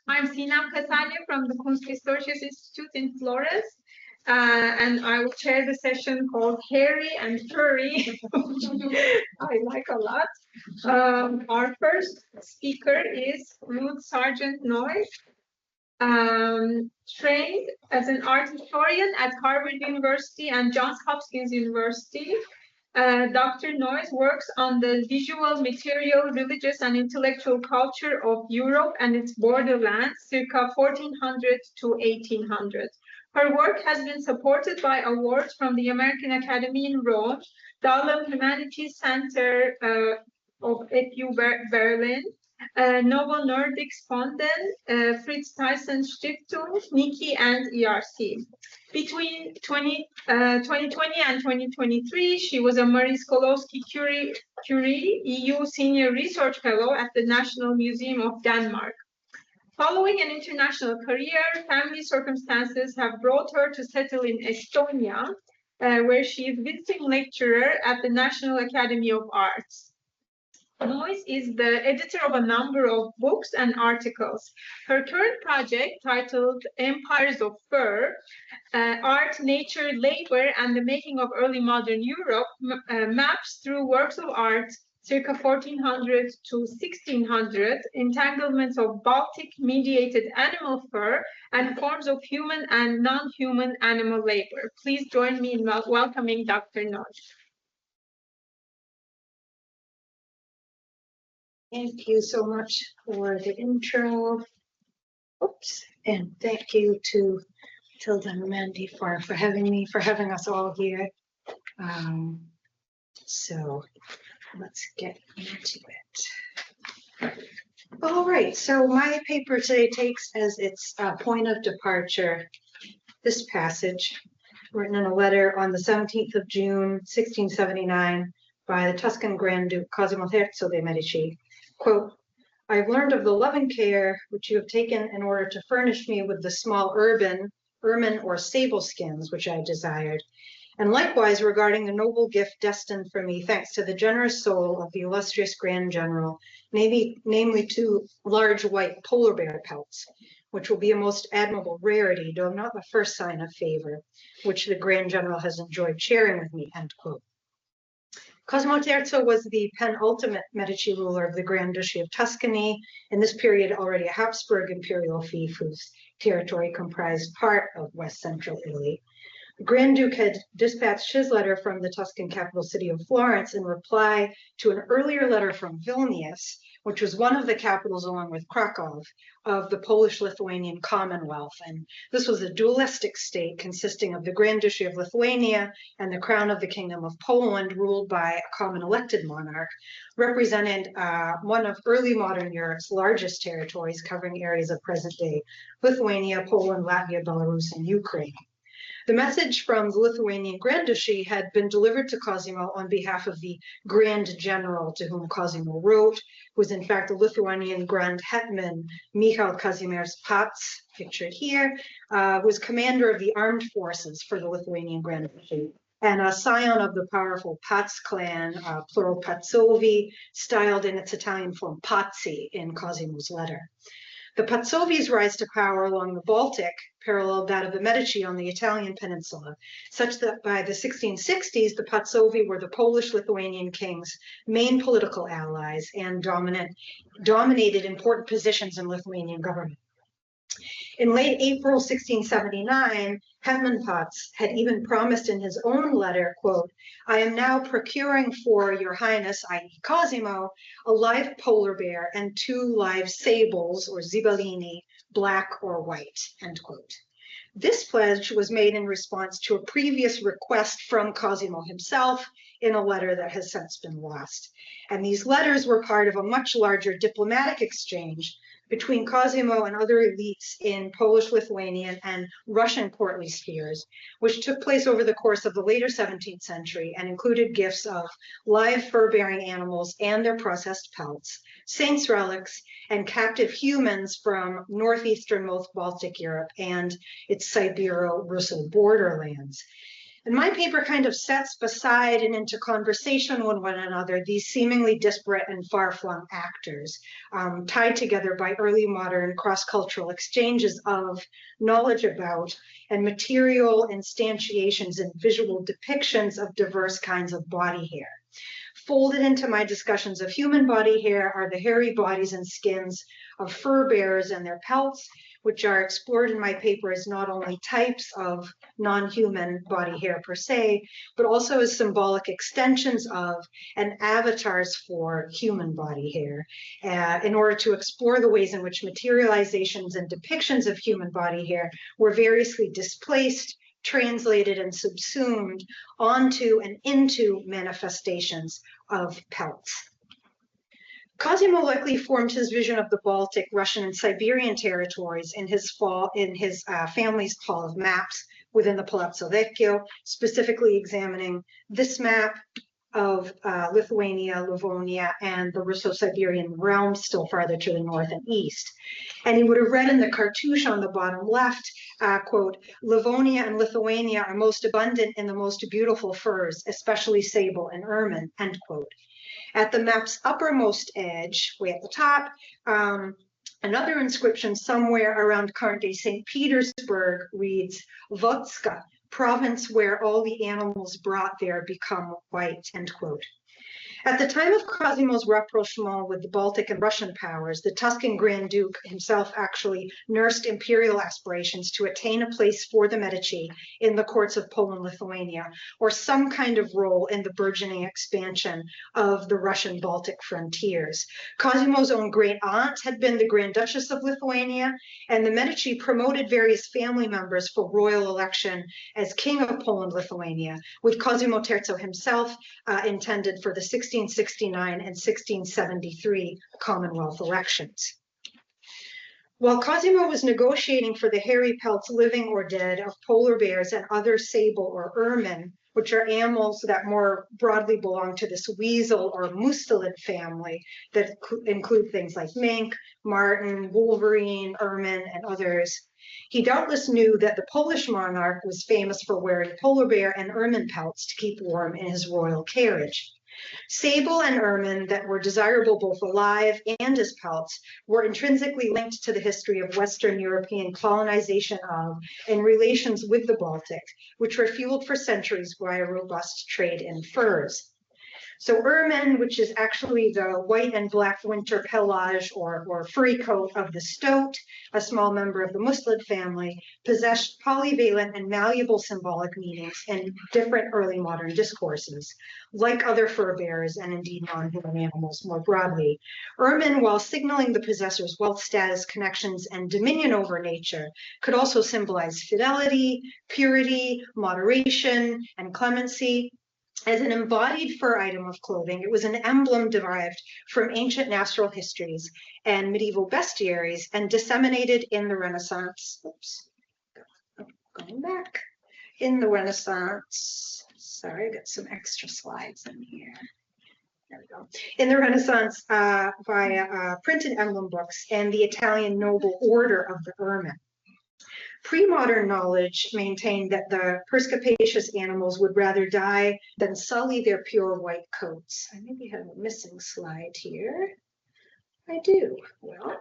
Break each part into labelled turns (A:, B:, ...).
A: I'm Sinem Kasanya from the Kunsthistorisch Institute in Florence, and I will chair the session called Hairy and Furry, which I like a lot. Our first speaker is Ruth Sargent Noyes, trained as an art historian at Harvard University and Johns Hopkins University. Dr. Noyes works on the visual, material, religious, and intellectual culture of Europe and its borderlands, circa 1400 to 1800. Her work has been supported by awards from the American Academy in Rome, the Humanities Center of FU Berlin, Nobel Nordic Fonden, Fritz-Thyssen-Stiftung, NIKI, and ERC. Between 2020 and 2023, she was a Marie Sklodowsky Curie EU Senior Research Fellow at the National Museum of Denmark. Following an international career, family circumstances have brought her to settle in Estonia, where she is visiting lecturer at the National Academy of Arts. Noyes is the editor of a number of books and articles. Her current project, titled Empires of Fur, Art, Nature, Labor, and the Making of Early Modern Europe, maps through works of art circa 1400 to 1600, entanglements of Baltic-mediated animal fur, and forms of human and non-human animal labor. Please join me in welcoming Dr. Noyes.
B: Thank you so much for the intro. Oops, and thank you to Mathilda and Mandy for having us all here. So let's get into it. All right, so my paper today takes as its point of departure this passage written in a letter on the 17th of June, 1679, by the Tuscan Grand Duke Cosimo Terzo de' Medici. Quote, I have learned of the loving care which you have taken in order to furnish me with the small ermine or sable skins which I desired, and likewise regarding the noble gift destined for me, thanks to the generous soul of the illustrious Grand General, namely 2 large white polar bear pelts, which will be a most admirable rarity, though not the first sign of favor, which the Grand General has enjoyed sharing with me, end quote. Cosimo Terzo was the penultimate Medici ruler of the Grand Duchy of Tuscany, in this period already a Habsburg imperial fief whose territory comprised part of west central Italy. The Grand Duke had dispatched his letter from the Tuscan capital city of Florence in reply to an earlier letter from Vilnius, which was one of the capitals, along with Krakow, of the Polish-Lithuanian Commonwealth. And this was a dualistic state consisting of the Grand Duchy of Lithuania and the Crown of the Kingdom of Poland, ruled by a common elected monarch, represented one of early modern Europe's largest territories, covering areas of present-day Lithuania, Poland, Latvia, Belarus, and Ukraine. The message from the Lithuanian Grand Duchy had been delivered to Cosimo on behalf of the Grand General to whom Cosimo wrote, who was in fact the Lithuanian Grand Hetman Michał Kazimierz Pats, pictured here, was commander of the armed forces for the Lithuanian Grand Duchy, and a scion of the powerful Pats clan, plural Patsovi, styled in its Italian form Pazzi in Cosimo's letter. The Patsovi's rise to power along the Baltic paralleled that of the Medici on the Italian peninsula, such that by the 1660s, the Patsovi were the Polish-Lithuanian king's main political allies and dominated important positions in Lithuanian government. In late April 1679, Hetman Pats had even promised in his own letter, quote, I am now procuring for your highness, i.e. Cosimo, a live polar bear and 2 live sables, or zibellini, black or white, end quote. This pledge was made in response to a previous request from Cosimo himself in a letter that has since been lost. And these letters were part of a much larger diplomatic exchange between Cosimo and other elites in Polish, Lithuanian, and Russian courtly spheres, which took place over the course of the later 17th century and included gifts of live fur-bearing animals and their processed pelts, saints' relics, and captive humans from northeastern Baltic Europe and its Sibero-Russo borderlands. And my paper kind of sets beside and into conversation with one another these seemingly disparate and far-flung actors, tied together by early modern cross-cultural exchanges of knowledge about and material instantiations and visual depictions of diverse kinds of body hair. Folded into my discussions of human body hair are the hairy bodies and skins of fur bearers and their pelts, which are explored in my paper as not only types of non-human body hair per se, but also as symbolic extensions of and avatars for human body hair, in order to explore the ways in which materializations and depictions of human body hair were variously displaced, translated, and subsumed onto and into manifestations of pelts. Cosimo likely formed his vision of the Baltic, Russian, and Siberian territories in his family's fall of maps within the Palazzo Vecchio, specifically examining this map of Lithuania, Livonia, and the Russo-Siberian realm still farther to the north and east. And he would have read in the cartouche on the bottom left, quote, "Livonia and Lithuania are most abundant in the most beautiful furs, especially sable and ermine," end quote. At the map's uppermost edge, way at the top, another inscription somewhere around current-day St. Petersburg reads, "Vodska, province where all the animals brought there become white," end quote. At the time of Cosimo's rapprochement with the Baltic and Russian powers, the Tuscan Grand Duke himself actually nursed imperial aspirations to attain a place for the Medici in the courts of Poland-Lithuania, or some kind of role in the burgeoning expansion of the Russian-Baltic frontiers. Cosimo's own great aunt had been the Grand Duchess of Lithuania, and the Medici promoted various family members for royal election as King of Poland-Lithuania, with Cosimo Terzo himself intended for the 1669 and 1673 Commonwealth elections. While Cosimo was negotiating for the hairy pelts, living or dead, of polar bears and other sable or ermine, which are animals that more broadly belong to this weasel or mustelid family that include things like mink, marten, wolverine, ermine, and others, he doubtless knew that the Polish monarch was famous for wearing polar bear and ermine pelts to keep warm in his royal carriage. Sable and ermine that were desirable both alive and as pelts were intrinsically linked to the history of Western European colonization of and relations with the Baltic, which were fueled for centuries by a robust trade in furs. So ermine, which is actually the white and black winter pelage or furry coat of the stoat, a small member of the mustelid family, possessed polyvalent and malleable symbolic meanings in different early modern discourses. Like other fur bearers and indeed non-human animals more broadly, ermine, while signaling the possessor's wealth status, connections, and dominion over nature, could also symbolize fidelity, purity, moderation, and clemency. As an embodied fur item of clothing, it was an emblem derived from ancient natural histories and medieval bestiaries and disseminated in the Renaissance. Oops, going back. In the Renaissance, sorry, I got some extra slides in here. There we go. In the Renaissance via printed emblem books and the Italian noble order of the ermine. Pre-modern knowledge maintained that the perspicacious animals would rather die than sully their pure white coats. I maybe have a missing slide here. I do. Well,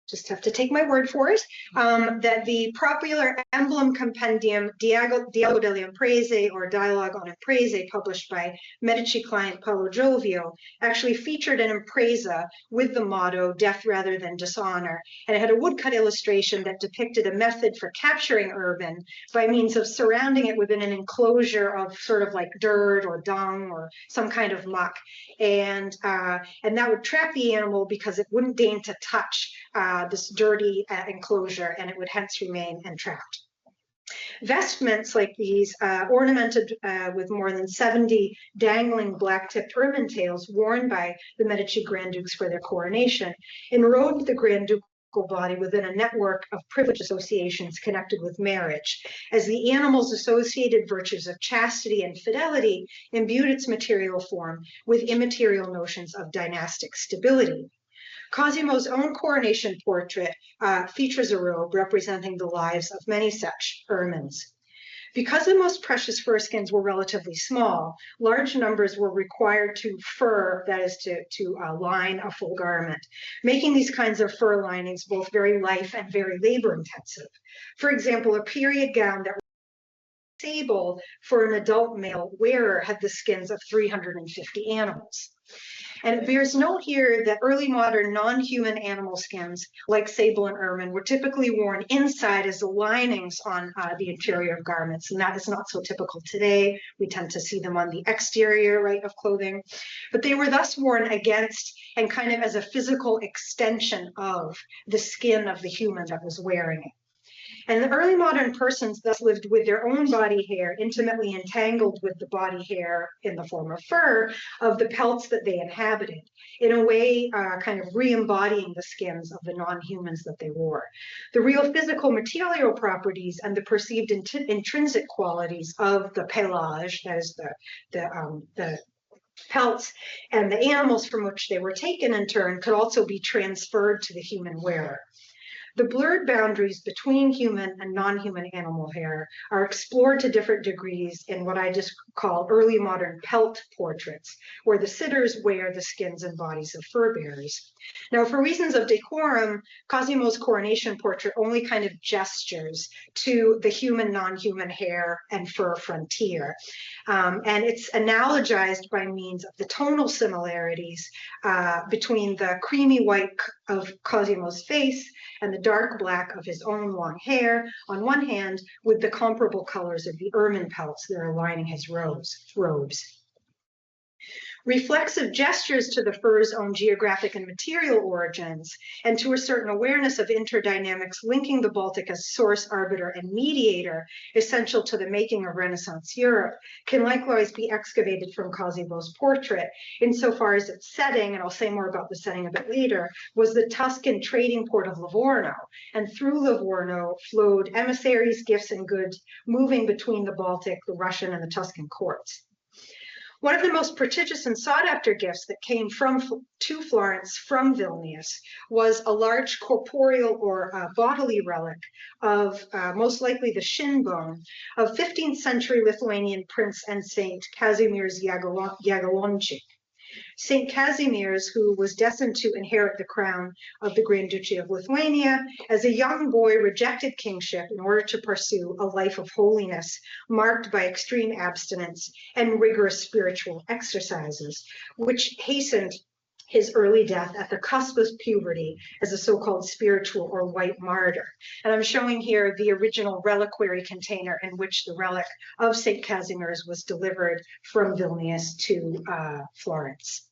B: just have to take my word for it, that the popular emblem compendium Dialogo delle Imprese, or Dialogue on Imprese, published by Medici client Paolo Giovio, actually featured an impresa with the motto "Death rather than dishonor," and it had a woodcut illustration that depicted a method for capturing ermine by means of surrounding it within an enclosure of sort of like dirt or dung or some kind of muck, and that would trap the animal because it wouldn't deign to touch this dirty enclosure, and it would hence remain entrapped. Vestments like these, ornamented with more than 70 dangling black-tipped ermine tails worn by the Medici Grand Dukes for their coronation, enrobed the Grand Ducal body within a network of privileged associations connected with marriage, as the animal's associated virtues of chastity and fidelity imbued its material form with immaterial notions of dynastic stability. Cosimo's own coronation portrait features a robe representing the lives of many such ermines. Because the most precious fur skins were relatively small, large numbers were required to fur, that is to line a full garment, making these kinds of fur linings both very life and very labor intensive. For example, a period gown that was sable for an adult male wearer had the skins of 350 animals. And it bears note here that early modern non-human animal skins, like sable and ermine, were typically worn inside as the linings on the interior of garments, and that is not so typical today. We tend to see them on the exterior, right, of clothing. But they were thus worn against and kind of as a physical extension of the skin of the human that was wearing it. And the early modern persons thus lived with their own body hair intimately entangled with the body hair in the form of fur of the pelts that they inhabited, in a way kind of re-embodying the skins of the non-humans that they wore. The real physical material properties and the perceived intrinsic qualities of the pelage, that is the pelts, and the animals from which they were taken in turn could also be transferred to the human wearer. The blurred boundaries between human and non-human animal hair are explored to different degrees in what I just call early modern pelt portraits, where the sitters wear the skins and bodies of fur bearers. Now, for reasons of decorum, Cosimo's coronation portrait only kind of gestures to the human, non-human hair and fur frontier. And it's analogized by means of the tonal similarities between the creamy white of Cosimo's face and the dark black of his own long hair on one hand, with the comparable colors of the ermine pelts that are lining his robes. Reflexive gestures to the fur's own geographic and material origins, and to a certain awareness of interdynamics linking the Baltic as source, arbiter, and mediator, essential to the making of Renaissance Europe, can likewise be excavated from Cosimo's portrait, insofar as its setting, and I'll say more about the setting a bit later, was the Tuscan trading port of Livorno, and through Livorno flowed emissaries, gifts, and goods moving between the Baltic, the Russian, and the Tuscan courts. One of the most prestigious and sought-after gifts that came to Florence from Vilnius was a large corporeal or bodily relic of most likely the shin bone of 15th-century Lithuanian prince and saint Kazimierz Jagiellonczyk. Saint Kazimierz, who was destined to inherit the crown of the Grand Duchy of Lithuania, as a young boy rejected kingship in order to pursue a life of holiness marked by extreme abstinence and rigorous spiritual exercises, which hastened his early death at the cusp of puberty as a so-called spiritual or white martyr. And I'm showing here the original reliquary container in which the relic of St. Kazimierz was delivered from Vilnius to Florence.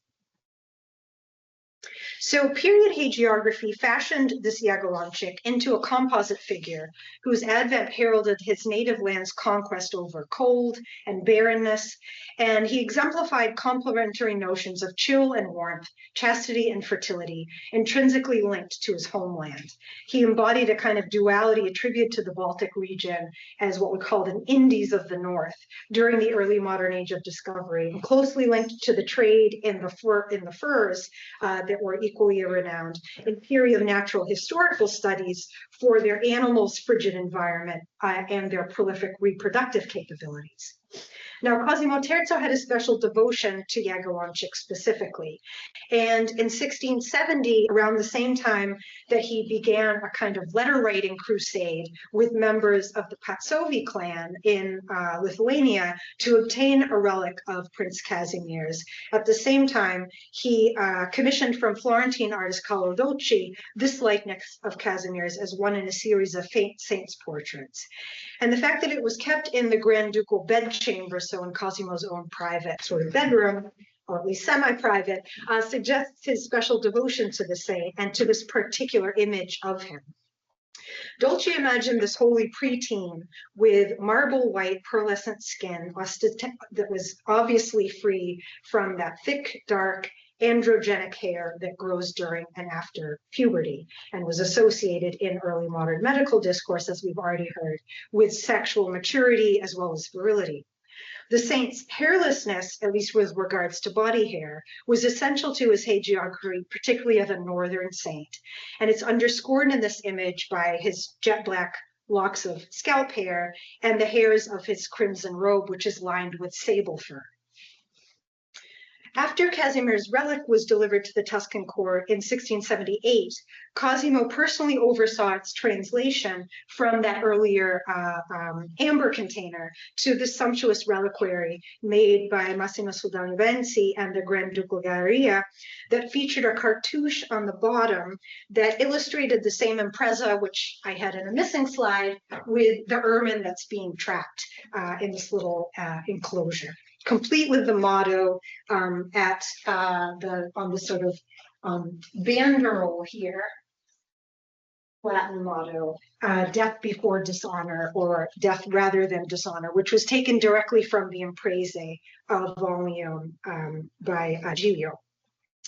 B: So period hagiography fashioned this Jagiellonczyk into a composite figure whose advent heralded his native land's conquest over cold and barrenness, and he exemplified complementary notions of chill and warmth, chastity and fertility, intrinsically linked to his homeland. He embodied a kind of duality attributed to the Baltic region as what we called an Indies of the North during the early modern age of discovery, and closely linked to the trade in the furs that were equally renowned in period of natural historical studies for their animals' frigid environment and their prolific reproductive capabilities. Now, Cosimo Terzo had a special devotion to Jagiellonczyk specifically. And in 1670, around the same time that he began a kind of letter-writing crusade with members of the Patsovi clan in Lithuania to obtain a relic of Prince Kazimierz. At the same time, he commissioned from Florentine artist Carlo Dolci this likeness of Kazimierz as one in a series of saints' portraits. And the fact that it was kept in the Grand Ducal bedchamber, so in Cosimo's own private sort of bedroom, or at least semi-private, suggests his special devotion to the saint and to this particular image of him. Dolci imagined this holy preteen with marble white pearlescent skin that was obviously free from that thick, dark, androgenic hair that grows during and after puberty and was associated in early modern medical discourse, as we've already heard, with sexual maturity as well as virility. The saint's hairlessness, at least with regards to body hair, was essential to his hagiography, particularly of a northern saint. And it's underscored in this image by his jet black locks of scalp hair, and the hairs of his crimson robe, which is lined with sable fur. After Casimir's relic was delivered to the Tuscan court in 1678, Cosimo personally oversaw its translation from that earlier amber container to the sumptuous reliquary made by Massimo Soldani-Venzi and the Grand Ducal Galleria that featured a cartouche on the bottom that illustrated the same impresa, which I had in a missing slide, with the ermine that's being trapped in this little enclosure, complete with the motto on the sort of banderole here, Latin motto, death before dishonor, or death rather than dishonor, which was taken directly from the Imprese of Volume by Giglio.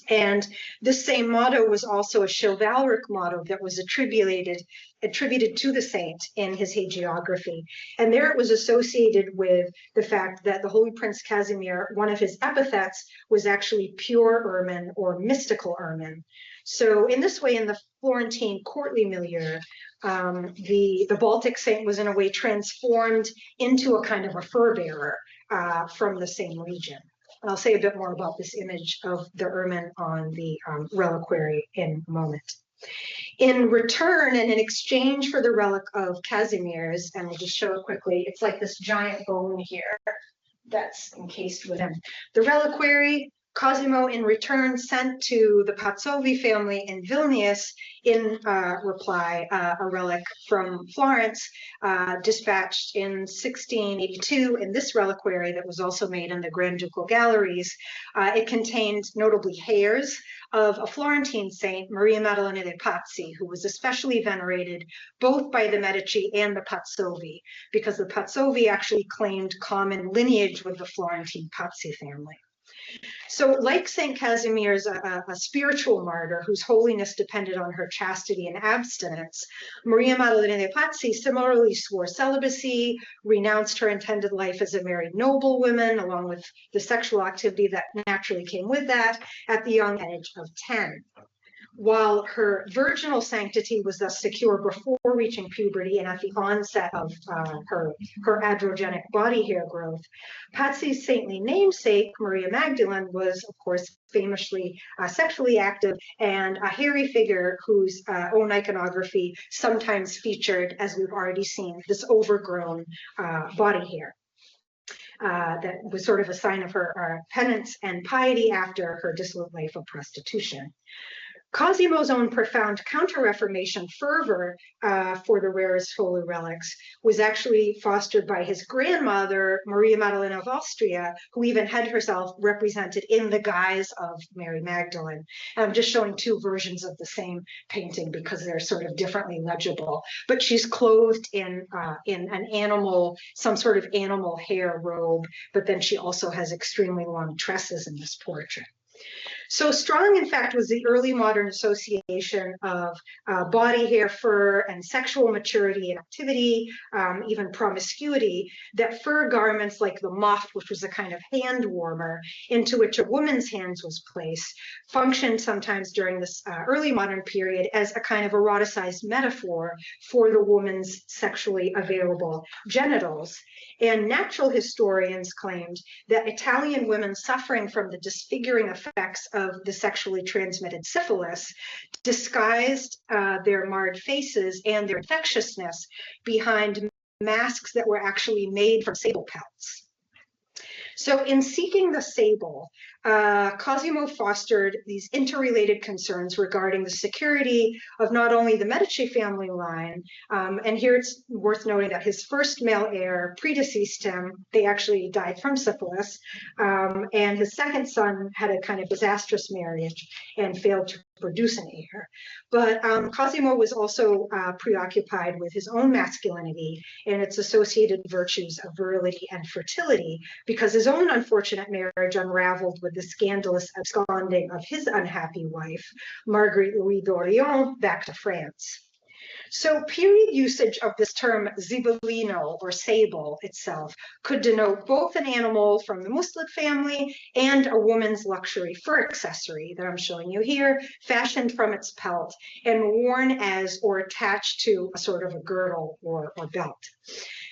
B: And this same motto was also a chivalric motto that was attributed to the saint in his hagiography. And there it was associated with the fact that the Holy Prince Casimir, one of his epithets was actually pure ermine or mystical ermine. So in this way, in the Florentine courtly milieu, the Baltic saint was in a way transformed into a kind of a fur bearer from the same region. I'll say a bit more about this image of the ermine on the reliquary in a moment. In return and in exchange for the relic of Casimir's, and we'll just show it quickly, it's like this giant bone here that's encased with him. The reliquary, Cosimo in return sent to the Pazzovi family in Vilnius in reply a relic from Florence, dispatched in 1682 in this reliquary that was also made in the Grand Ducal Galleries. It contained notably hairs of a Florentine saint, Maria Maddalena de' Pazzi, who was especially venerated both by the Medici and the Pazzovi, because the Pazzovi actually claimed common lineage with the Florentine Pazzi family. So like St. Casimir's a spiritual martyr whose holiness depended on her chastity and abstinence, Maria Maddalena de' Pazzi similarly swore celibacy, renounced her intended life as a married noblewoman, along with the sexual activity that naturally came with that, at the young age of 10. While her virginal sanctity was thus secure before reaching puberty and at the onset of her androgenic body hair growth, Pazzi's saintly namesake, Maria Magdalene, was, of course, famously sexually active and a hairy figure whose own iconography sometimes featured, as we've already seen, this overgrown body hair. That was sort of a sign of her penance and piety after her dissolute life of prostitution. Cosimo's own profound counter-Reformation fervor for the rarest holy relics was actually fostered by his grandmother, Maria Maddalena of Austria, who even had herself represented in the guise of Mary Magdalene. And I'm just showing two versions of the same painting because they're sort of differently legible. But she's clothed in an animal, some sort of animal hair robe, but then she also has extremely long tresses in this portrait. So strong, in fact, was the early modern association of body hair, fur, and sexual maturity and activity, even promiscuity, that fur garments like the muff, which was a kind of hand warmer into which a woman's hands was placed, functioned sometimes during this early modern period as a kind of eroticized metaphor for the woman's sexually available genitals. And natural historians claimed that Italian women suffering from the disfiguring effects of the sexually transmitted syphilis disguised their marred faces and their infectiousness behind masks that were actually made from sable pelts. So in seeking the sable, Cosimo fostered these interrelated concerns regarding the security of not only the Medici family line, and here it's worth noting that his first male heir predeceased him. They actually died from syphilis, and his second son had a kind of disastrous marriage and failed to produce an heir. But Cosimo was also preoccupied with his own masculinity and its associated virtues of virility and fertility, because his own unfortunate marriage unraveled with the scandalous absconding of his unhappy wife, Marguerite Louis d'Orléans, back to France. So period usage of this term zibellino or sable itself could denote both an animal from the mustelid family and a woman's luxury fur accessory that I'm showing you here, fashioned from its pelt and worn as or attached to a sort of a girdle or belt.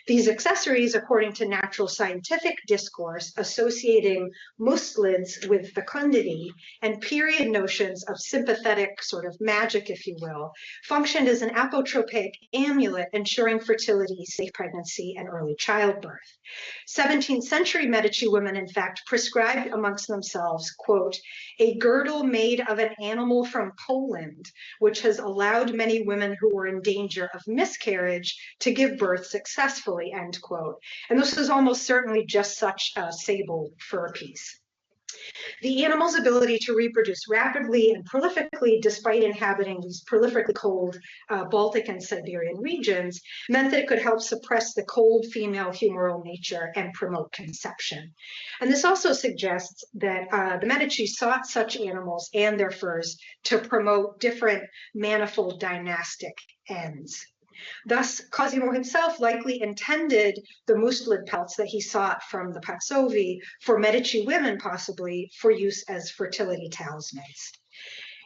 B: These accessories, according to natural scientific discourse, associating mustelids with fecundity and period notions of sympathetic sort of magic, if you will, functioned as an apotropic amulet ensuring fertility, safe pregnancy, and early childbirth. 17th century Medici women, in fact, prescribed amongst themselves, quote, a girdle made of an animal from Poland, which has allowed many women who were in danger of miscarriage to give birth successfully, end quote. And this is almost certainly just such a sable fur piece. The animal's ability to reproduce rapidly and prolifically, despite inhabiting these prolifically cold Baltic and Siberian regions, meant that it could help suppress the cold female humoral nature and promote conception. And this also suggests that the Medici sought such animals and their furs to promote different manifold dynastic ends. Thus, Cosimo himself likely intended the mustelid pelts that he sought from the Patsovi for Medici women, possibly for use as fertility talismans.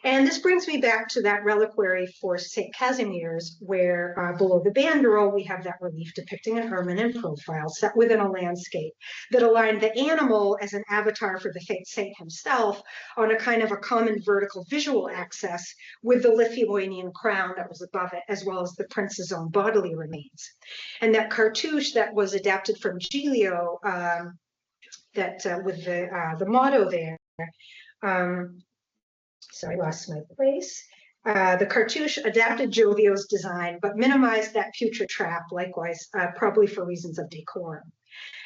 B: And this brings me back to that reliquary for St. Casimir's, where below the banderole, we have that relief depicting an ermine in profile set within a landscape that aligned the animal as an avatar for the saint himself on a kind of a common vertical visual axis with the Lithuanian crown that was above it, as well as the prince's own bodily remains. And that cartouche that was adapted from Giglio, with the motto there, sorry, I lost my place. The cartouche adapted Giglio's design, but minimized that future trap, likewise, probably for reasons of decorum.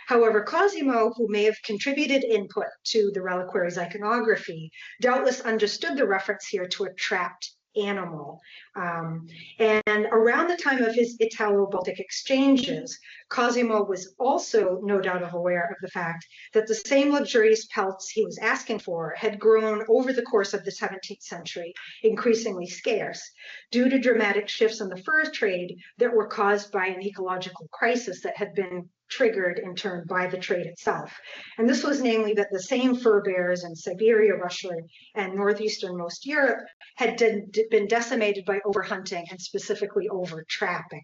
B: However, Cosimo, who may have contributed input to the reliquary's iconography, doubtless understood the reference here to a trapped animal. And around the time of his Italo-Baltic exchanges, Cosimo was also no doubt aware of the fact that the same luxurious pelts he was asking for had grown over the course of the 17th century, increasingly scarce, due to dramatic shifts in the fur trade that were caused by an ecological crisis that had been triggered in turn by the trade itself. And this was namely that the same fur bearers in Siberia, Russia, and northeasternmost Europe had been decimated by overhunting and specifically over-trapping.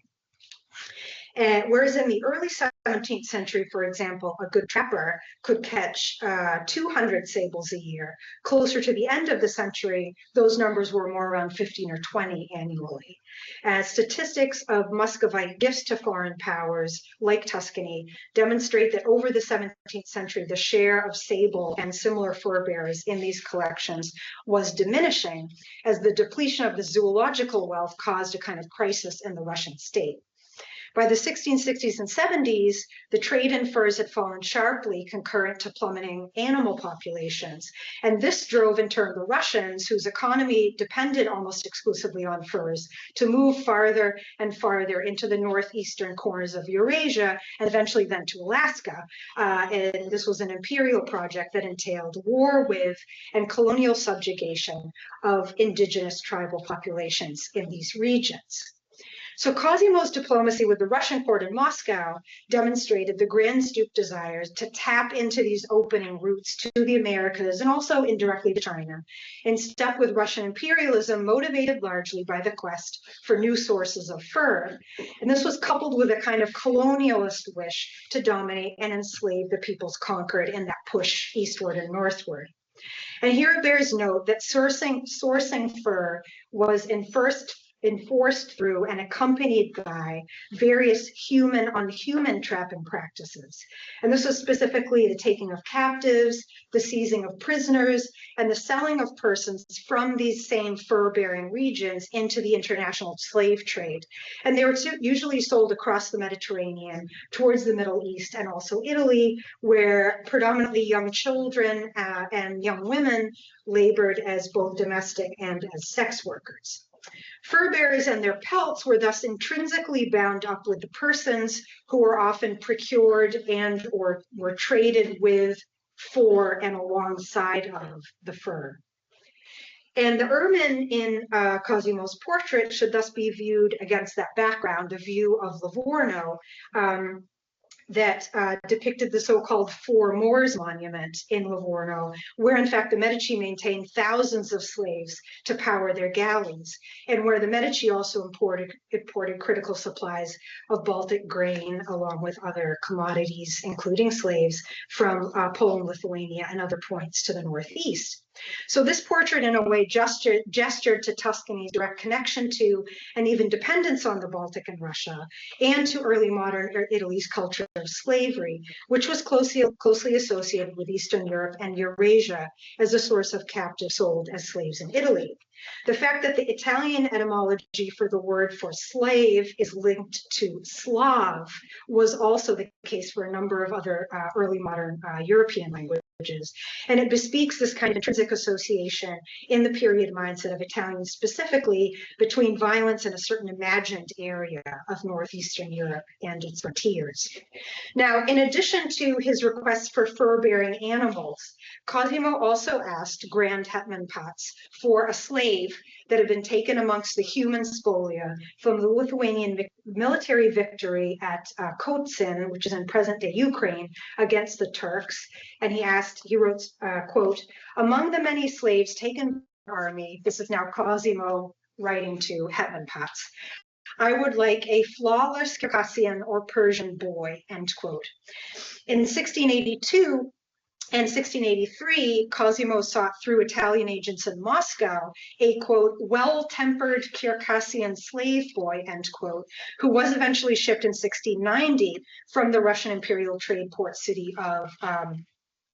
B: Whereas in the early 17th century, for example, a good trapper could catch 200 sables a year. Closer to the end of the century, those numbers were more around 15 or 20 annually. Statistics of Muscovite gifts to foreign powers, like Tuscany, demonstrate that over the 17th century, the share of sable and similar fur bearers in these collections was diminishing as the depletion of the zoological wealth caused a kind of crisis in the Russian state. By the 1660s and 70s, the trade in furs had fallen sharply concurrent to plummeting animal populations. And this drove in turn the Russians, whose economy depended almost exclusively on furs, to move farther and farther into the northeastern corners of Eurasia and eventually then to Alaska. And this was an imperial project that entailed war with and colonial subjugation of indigenous tribal populations in these regions. So Cosimo's diplomacy with the Russian court in Moscow demonstrated the Grand Duke's desires to tap into these opening routes to the Americas and also indirectly to China, in step with Russian imperialism motivated largely by the quest for new sources of fur. And this was coupled with a kind of colonialist wish to dominate and enslave the peoples conquered in that push eastward and northward. And here it bears note that sourcing fur was enforced through and accompanied by various human on human trapping practices. And this was specifically the taking of captives, the seizing of prisoners, and the selling of persons from these same fur-bearing regions into the international slave trade. And they were usually sold across the Mediterranean towards the Middle East and also Italy, where predominantly young children and young women labored as both domestic and as sex workers. Fur bearers and their pelts were thus intrinsically bound up with the persons who were often procured and or were traded with, for, and alongside of the fur. And the ermine in Cosimo's portrait should thus be viewed against that background, the view of Livorno, that depicted the so-called Four Moors monument in Livorno, where in fact the Medici maintained thousands of slaves to power their galleys, and where the Medici also imported critical supplies of Baltic grain along with other commodities, including slaves, from Poland, Lithuania, and other points to the northeast. So this portrait in a way gestured to Tuscany's direct connection to and even dependence on the Baltic and Russia, and to early modern Italy's culture of slavery, which was closely associated with Eastern Europe and Eurasia as a source of captives sold as slaves in Italy. The fact that the Italian etymology for the word for slave is linked to Slav was also the case for a number of other early modern European languages. And it bespeaks this kind of intrinsic association in the period mindset of Italians specifically between violence in a certain imagined area of northeastern Europe and its frontiers. Now, in addition to his requests for fur-bearing animals, Cosimo also asked Grand Hetman Pats for a slave that had been taken amongst the human spolia from the Lithuanian military victory at Kotsin, which is in present-day Ukraine, against the Turks. And he wrote, quote, "Among the many slaves taken by the army," this is now Cosimo writing to Hetman Pats, "I would like a flawless Circassian or Persian boy," end quote. In 1682, and 1683, Cosimo sought through Italian agents in Moscow a, quote, "well-tempered Circassian slave boy," end quote, who was eventually shipped in 1690 from the Russian imperial trade port city of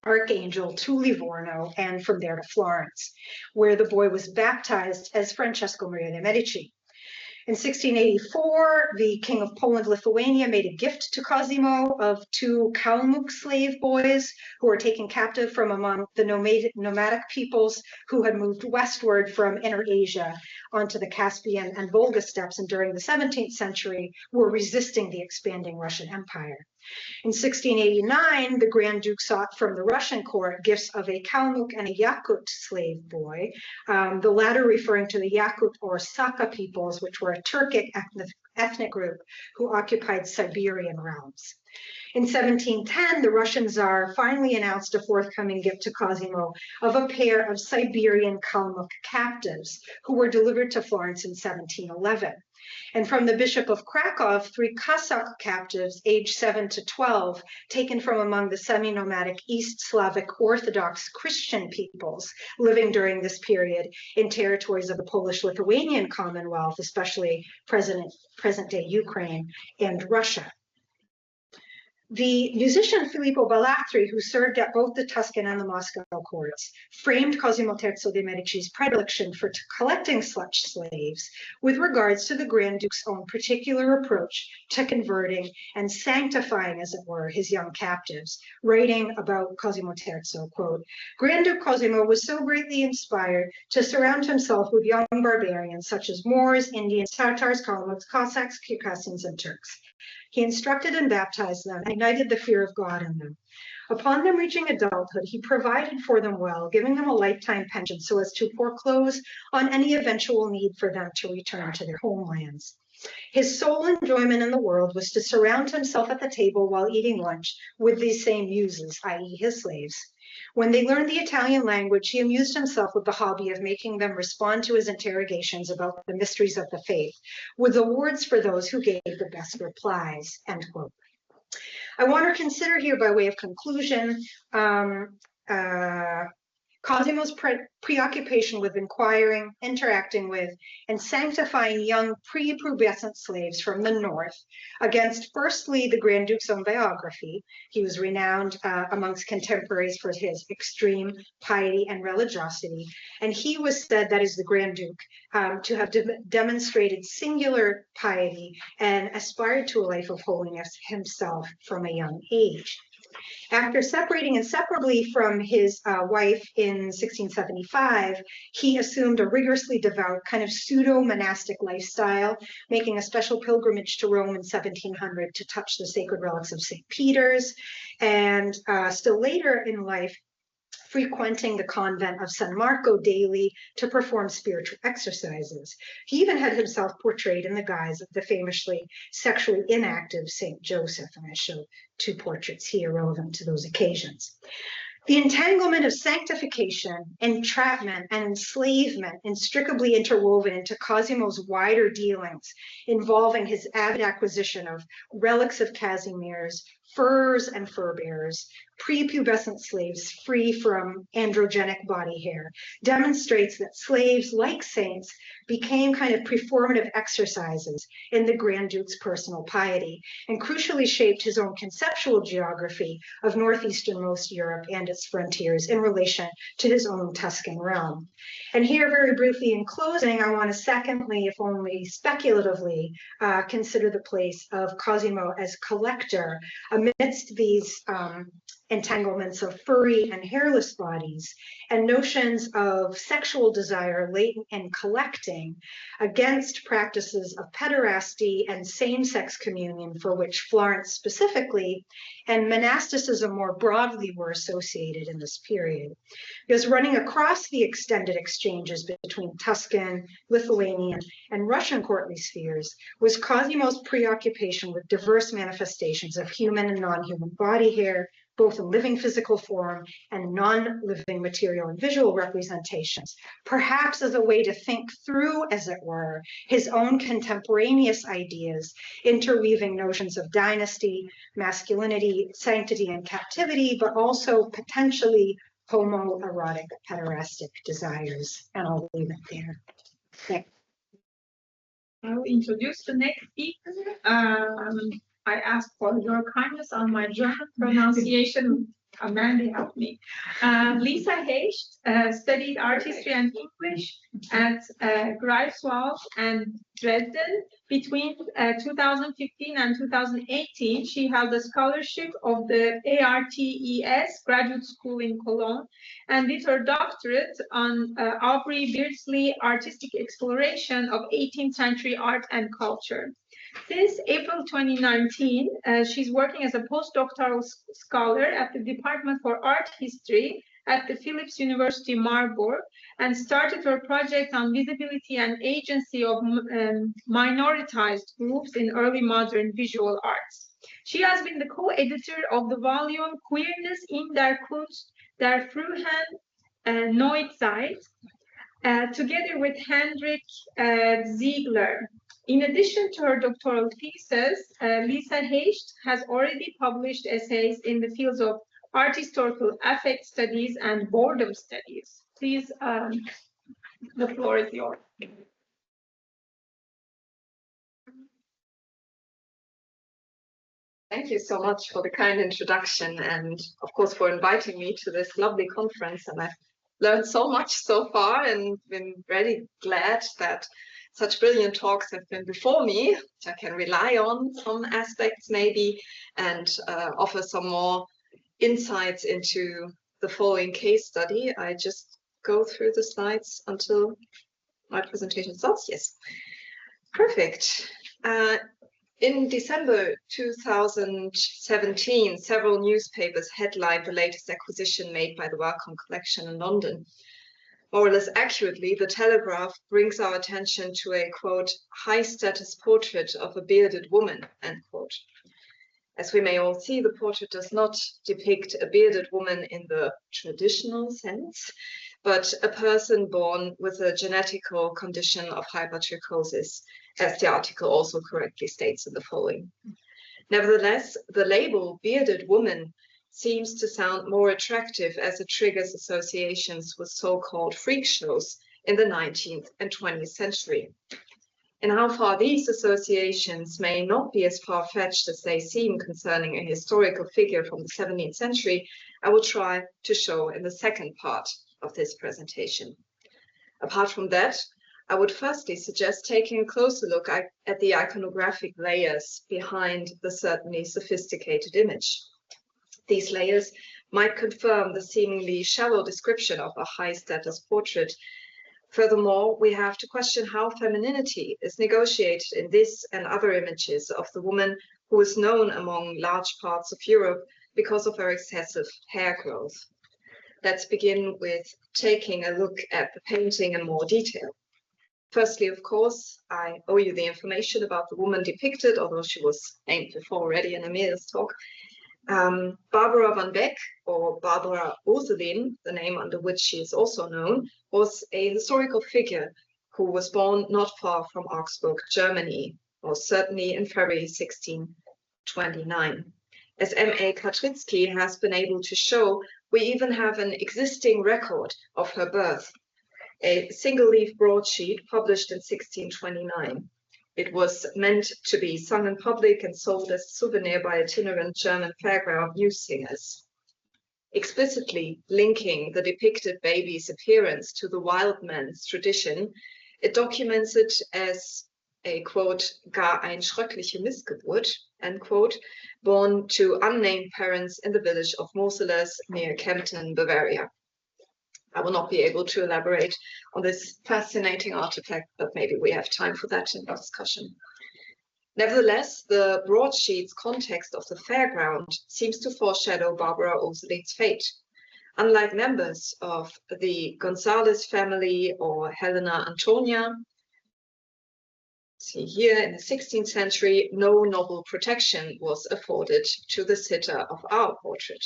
B: Archangel to Livorno, and from there to Florence, where the boy was baptized as Francesco Maria de' Medici. In 1684, the King of Poland-Lithuania made a gift to Cosimo of 2 Kalmuk slave boys who were taken captive from among the nomadic peoples who had moved westward from Inner Asia onto the Caspian and Volga steppes, and during the 17th century were resisting the expanding Russian Empire. In 1689, the Grand Duke sought from the Russian court gifts of a Kalmuk and a Yakut slave boy, the latter referring to the Yakut or Saka peoples, which were a Turkic ethnic group who occupied Siberian realms. In 1710, the Russian Tsar finally announced a forthcoming gift to Cosimo of a pair of Siberian Kalmuk captives who were delivered to Florence in 1711. And from the Bishop of Krakow, 3 Cossack captives aged 7 to 12, taken from among the semi-nomadic East Slavic Orthodox Christian peoples living during this period in territories of the Polish-Lithuanian Commonwealth, especially present-day Ukraine and Russia. The musician Filippo Balattri, who served at both the Tuscan and the Moscow courts, framed Cosimo III de' Medici's predilection for collecting such slaves with regards to the Grand Duke's own particular approach to converting and sanctifying, as it were, his young captives, writing about Cosimo III, quote, "Grand Duke Cosimo was so greatly inspired to surround himself with young barbarians such as Moors, Indians, Tatars, Kalmuks, Cossacks, Circassians, and Turks. He instructed and baptized them and ignited the fear of God in them. Upon them reaching adulthood, he provided for them well, giving them a lifetime pension so as to foreclose on any eventual need for them to return to their homelands. His sole enjoyment in the world was to surround himself at the table while eating lunch with these same muses, i.e. his slaves. When they learned the Italian language, he amused himself with the hobby of making them respond to his interrogations about the mysteries of the faith, with awards for those who gave the best replies," end quote. I want to consider here, by way of conclusion, Cosimo's preoccupation with inquiring, interacting with, and sanctifying young prepubescent slaves from the north against, firstly, the Grand Duke's own biography. He was renowned amongst contemporaries for his extreme piety and religiosity, and he was said, that is the Grand Duke, to have demonstrated singular piety and aspired to a life of holiness himself from a young age. After separating inseparably from his wife in 1675, he assumed a rigorously devout kind of pseudo-monastic lifestyle, making a special pilgrimage to Rome in 1700 to touch the sacred relics of St. Peter's. And still later in life, frequenting the convent of San Marco daily to perform spiritual exercises. He even had himself portrayed in the guise of the famously sexually inactive Saint Joseph, and I show two portraits here relevant to those occasions. The entanglement of sanctification, entrapment, and enslavement inextricably interwoven into Cosimo's wider dealings, involving his avid acquisition of relics of Casimirs, furs and fur bearers, prepubescent slaves free from androgenic body hair, demonstrates that slaves, like saints, became kind of performative exercises in the Grand Duke's personal piety, and crucially shaped his own conceptual geography of northeasternmost Europe and its frontiers in relation to his own Tuscan realm. And here, very briefly in closing, I want to secondly, if only speculatively, consider the place of Cosimo as collector amidst these entanglements of furry and hairless bodies and notions of sexual desire latent in collecting against practices of pederasty and same-sex communion, for which Florence specifically and monasticism more broadly were associated in this period. Because running across the extended exchanges between Tuscan, Lithuanian, and Russian courtly spheres was Cosimo's preoccupation with diverse manifestations of human and non-human body hair, both in living physical form and non-living material and visual representations, perhaps as a way to think through, as it were, his own contemporaneous ideas, interweaving notions of dynasty, masculinity, sanctity, and captivity, but also potentially homoerotic pederastic desires. And I'll leave it there. Thanks.
A: I'll introduce the next speaker. I ask for your kindness on my German pronunciation. Mandy helped me. Lisa Hecht studied art history and English at Greifswald and Dresden. Between 2015 and 2018, she held a scholarship of the ARTES Graduate School in Cologne and did her doctorate on Aubrey Beardsley artistic exploration of 18th century art and culture. Since April 2019, she's working as a postdoctoral scholar at the Department for Art History at the Philipps-Universität Marburg and started her project on visibility and agency of minoritized groups in early modern visual arts. She has been the co-editor of the volume Queerness in der Kunst der frühen Neuzeit, together with Hendrik Ziegler. In addition to her doctoral thesis, Lisa Hecht has already published essays in the fields of art historical affect studies and boredom studies. Please, the floor is yours.
C: Thank you so much for the kind introduction and, of course, for inviting me to this lovely conference. And I've learned so much so far and been really glad that such brilliant talks have been before me, which I can rely on some aspects maybe, and offer some more insights into the following case study. I just go through the slides until my presentation starts. Yes, perfect. In December 2017, several newspapers headlined the latest acquisition made by the Wellcome Collection in London. More or less accurately, the Telegraph brings our attention to a, quote, high-status portrait of a bearded woman, end quote. As we may all see, the portrait does not depict a bearded woman in the traditional sense, but a person born with a genetical condition of hypertrichosis, as the article also correctly states in the following. Nevertheless, the label bearded woman seems to sound more attractive as it triggers associations with so-called freak shows in the 19th and 20th century. And how far these associations may not be as far-fetched as they seem concerning a historical figure from the 17th century, I will try to show in the second part of this presentation. Apart from that, I would firstly suggest taking a closer look at the iconographic layers behind the certainly sophisticated image. These layers might confirm the seemingly shallow description of a high-status portrait. Furthermore, we have to question how femininity is negotiated in this and other images of the woman who is known among large parts of Europe because of her excessive hair growth. let's begin with taking a look at the painting in more detail. Firstly, of course, I owe you the information about the woman depicted, although she was named before already in Emilia's talk. Barbara van Beck, or Barbara Ursulin, the name under which she is also known, was a historical figure who was born not far from Augsburg, Germany, or certainly in February 1629. As M.A. Katritsky has been able to show, we even have an existing record of her birth, a single-leaf broadsheet published in 1629. It was meant to be sung in public and sold as a souvenir by itinerant German fairground youth singers. Explicitly linking the depicted baby's appearance to the wild man's tradition, it documents it as a, quote, gar ein schreckliche Missgeburt, end quote, born to unnamed parents in the village of Moseles near Kempten, Bavaria. I will not be able to elaborate on this fascinating artifact, but maybe we have time for that in the discussion. Nevertheless, the broadsheet's context of the fairground seems to foreshadow Barbara Ursulin's fate. Unlike members of the Gonzalez family or Helena Antonia, see here in the 16th century, no noble protection was afforded to the sitter of our portrait.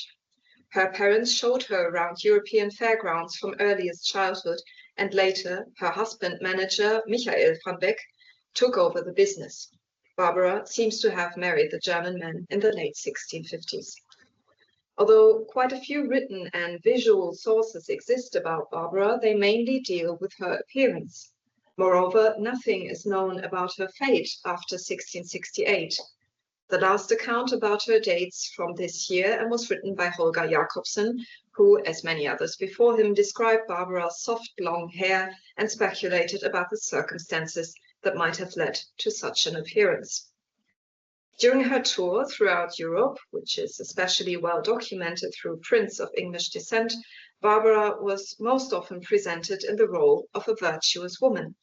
C: Her parents showed her around European fairgrounds from earliest childhood, and later her husband, manager Michael van Beck, took over the business. Barbara seems to have married the German man in the late 1650s. Although quite a few written and visual sources exist about Barbara, they mainly deal with her appearance. Moreover, nothing is known about her fate after 1668. The last account about her dates from this year and was written by Holger Jakobsen, who, as many others before him, described Barbara's soft long hair and speculated about the circumstances that might have led to such an appearance. During her tour throughout Europe, which is especially well documented through prints of English descent, Barbara was most often presented in the role of a virtuous woman.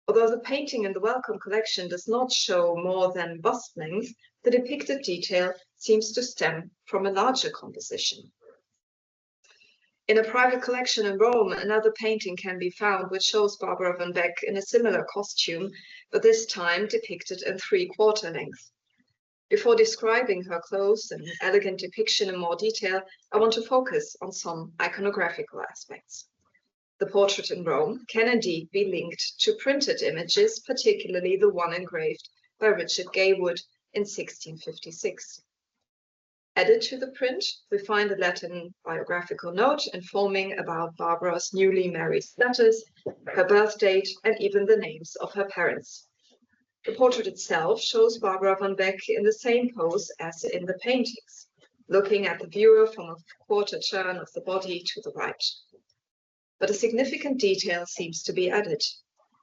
C: Although the painting in the Wellcome collection does not show more than bust length, the depicted detail seems to stem from a larger composition. In a private collection in Rome, another painting can be found which shows Barbara van Beck in a similar costume, but this time depicted in 3/4 length. Before describing her clothes and elegant depiction in more detail, I want to focus on some iconographical aspects. The portrait in Rome can indeed be linked to printed images, particularly the one engraved by Richard Gaywood in 1656. Added to the print, we find a Latin biographical note informing about Barbara's newly married status, her birth date, and even the names of her parents. The portrait itself shows Barbara van Beck in the same pose as in the paintings, looking at the viewer from a quarter turn of the body to the right. But a significant detail seems to be added.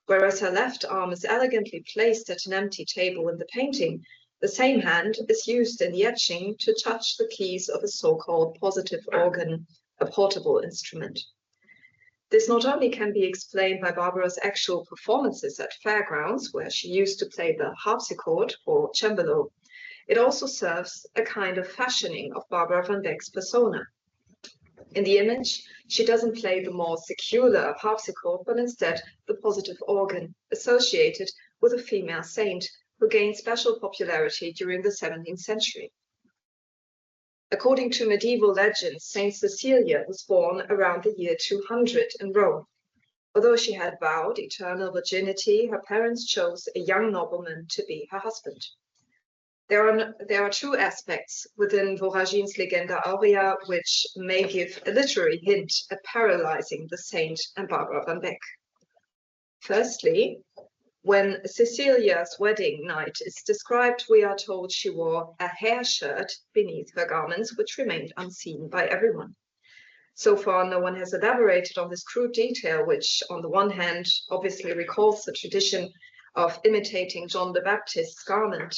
C: Whereas her left arm is elegantly placed at an empty table in the painting, the same hand is used in the etching to touch the keys of a so-called positive organ, a portable instrument. This not only can be explained by Barbara's actual performances at fairgrounds, where she used to play the harpsichord or cembalo, it also serves a kind of fashioning of Barbara van Beck's persona. In the image, she doesn't play the more secular harpsichord, but instead the positive organ, associated with a female saint who gained special popularity during the 17th century. According to medieval legends, Saint Cecilia was born around the year 200 in Rome. Although she had vowed eternal virginity, her parents chose a young nobleman to be her husband. There are two aspects within Voragin's Legenda Aurea which may give a literary hint at parallelizing the saint and Barbara van Beck. Firstly, when Cecilia's wedding night is described, we are told she wore a hair shirt beneath her garments, which remained unseen by everyone. So far, no one has elaborated on this crude detail, which on the one hand obviously recalls the tradition of imitating John the Baptist's garment.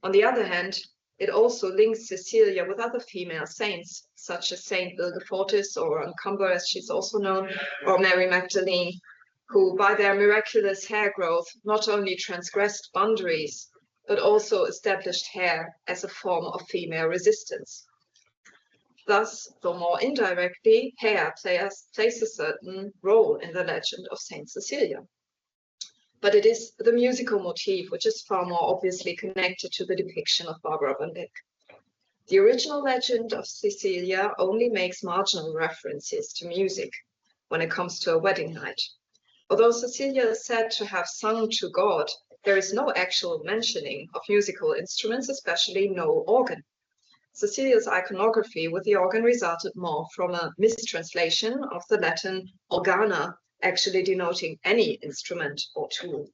C: On the other hand, it also links Cecilia with other female saints, such as Saint Wilgefortis, or Uncumber as she's also known, or Mary Magdalene, who by their miraculous hair growth not only transgressed boundaries, but also established hair as a form of female resistance. Thus, though more indirectly, hair plays a certain role in the legend of Saint Cecilia. But it is the musical motif which is far more obviously connected to the depiction of Barbara van Beck. The original legend of Cecilia only makes marginal references to music when it comes to a wedding night. Although Cecilia is said to have sung to God, there is no actual mentioning of musical instruments, especially no organ. Cecilia's iconography with the organ resulted more from a mistranslation of the Latin organa, actually denoting any instrument or tool.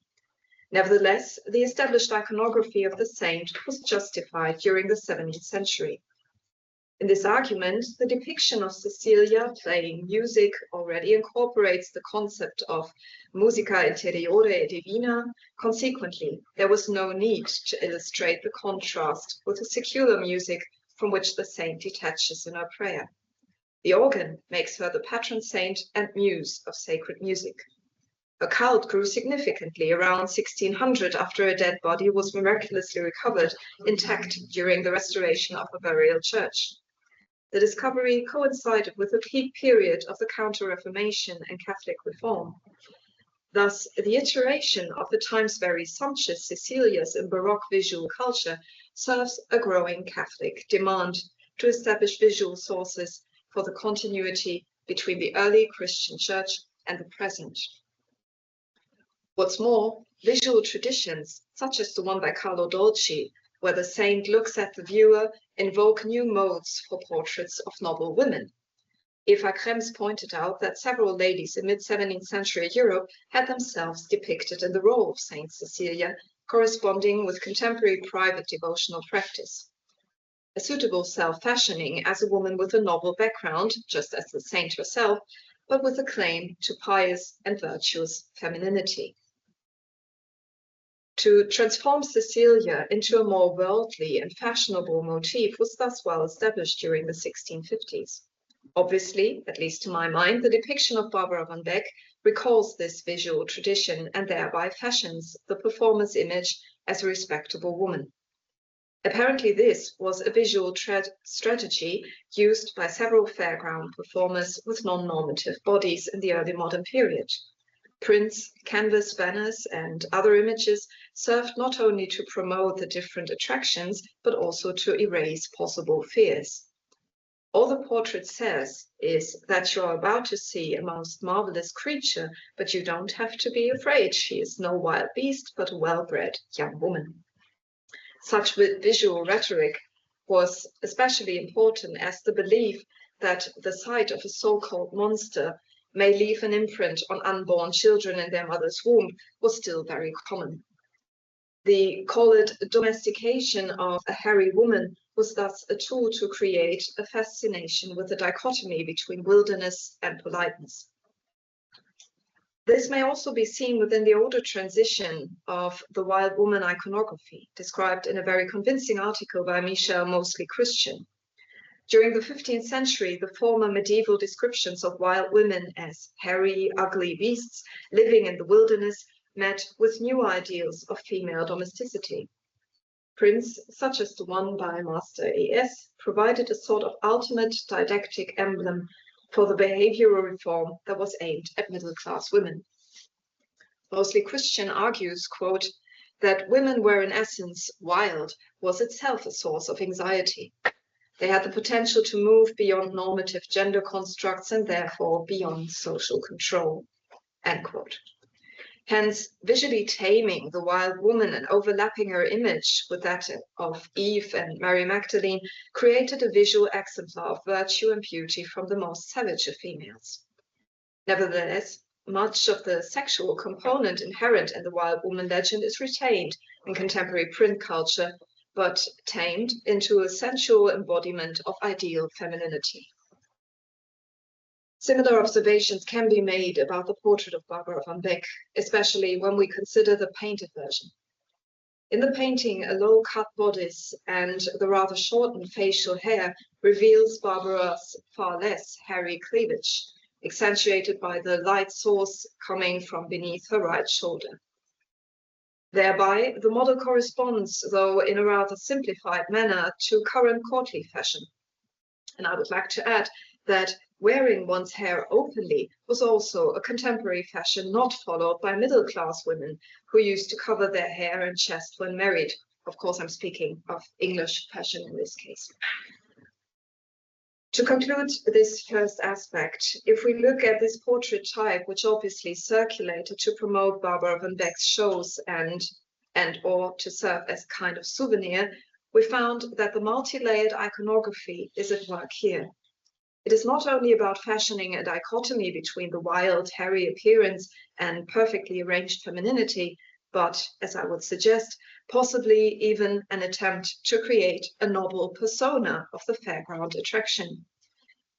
C: Nevertheless, the established iconography of the saint was justified during the 17th century. In this argument, the depiction of Cecilia playing music already incorporates the concept of musica interiore e divina. Consequently, there was no need to illustrate the contrast with the secular music from which the saint detaches in her prayer. The organ makes her the patron saint and muse of sacred music. Her cult grew significantly around 1600 after a dead body was miraculously recovered intact during the restoration of a burial church. The discovery coincided with the peak period of the Counter-Reformation and Catholic Reform. Thus, the iteration of the times very sumptuous Cecilias in Baroque visual culture serves a growing Catholic demand to establish visual sources for the continuity between the early Christian church and the present. What's more, visual traditions, such as the one by Carlo Dolci, where the saint looks at the viewer, invoke new modes for portraits of noble women. Eva Krems pointed out that several ladies in mid-17th century Europe had themselves depicted in the role of Saint Cecilia, corresponding with contemporary private devotional practice. A suitable self-fashioning as a woman with a noble background, just as the saint herself, but with a claim to pious and virtuous femininity. To transform Cecilia into a more worldly and fashionable motif was thus well established during the 1650s. Obviously, at least to my mind, the depiction of Barbara van Beck recalls this visual tradition and thereby fashions the performer's image as a respectable woman. Apparently, this was a visual strategy used by several fairground performers with non-normative bodies in the early modern period. Prints, canvas banners, and other images served not only to promote the different attractions, but also to erase possible fears. All the portrait says is that you are about to see a most marvelous creature, but you don't have to be afraid. She is no wild beast, but a well-bred young woman. Such visual rhetoric was especially important as the belief that the sight of a so-called monster may leave an imprint on unborn children in their mother's womb was still very common. The call it domestication of a hairy woman was thus a tool to create a fascination with the dichotomy between wilderness and politeness. This may also be seen within the older transition of the wild woman iconography, described in a very convincing article by Michel Mosley Christian. During the 15th century, the former medieval descriptions of wild women as hairy, ugly beasts living in the wilderness met with new ideals of female domesticity. Prints, such as the one by Master A.S., provided a sort of ultimate didactic emblem for the behavioral reform that was aimed at middle-class women. Mosley Christian argues, quote, that women were in essence wild was itself a source of anxiety. They had the potential to move beyond normative gender constructs and therefore beyond social control, end quote. Hence, visually taming the wild woman and overlapping her image with that of Eve and Mary Magdalene created a visual exemplar of virtue and beauty from the most savage of females. Nevertheless, much of the sexual component inherent in the wild woman legend is retained in contemporary print culture, but tamed into a sensual embodiment of ideal femininity. Similar observations can be made about the portrait of Barbara van Beck, especially when we consider the painted version. In the painting, a low-cut bodice and the rather shortened facial hair reveals Barbara's far less hairy cleavage, accentuated by the light source coming from beneath her right shoulder. Thereby, the model corresponds, though in a rather simplified manner, to current courtly fashion. And I would like to add that wearing one's hair openly was also a contemporary fashion not followed by middle-class women who used to cover their hair and chest when married. Of course, I'm speaking of English fashion in this case. To conclude this first aspect, if we look at this portrait type, which obviously circulated to promote Barbara van Beck's shows and or to serve as kind of souvenir, we found that the multi-layered iconography is at work here. It is not only about fashioning a dichotomy between the wild, hairy appearance and perfectly arranged femininity, but, as I would suggest, possibly even an attempt to create a novel persona of the fairground attraction.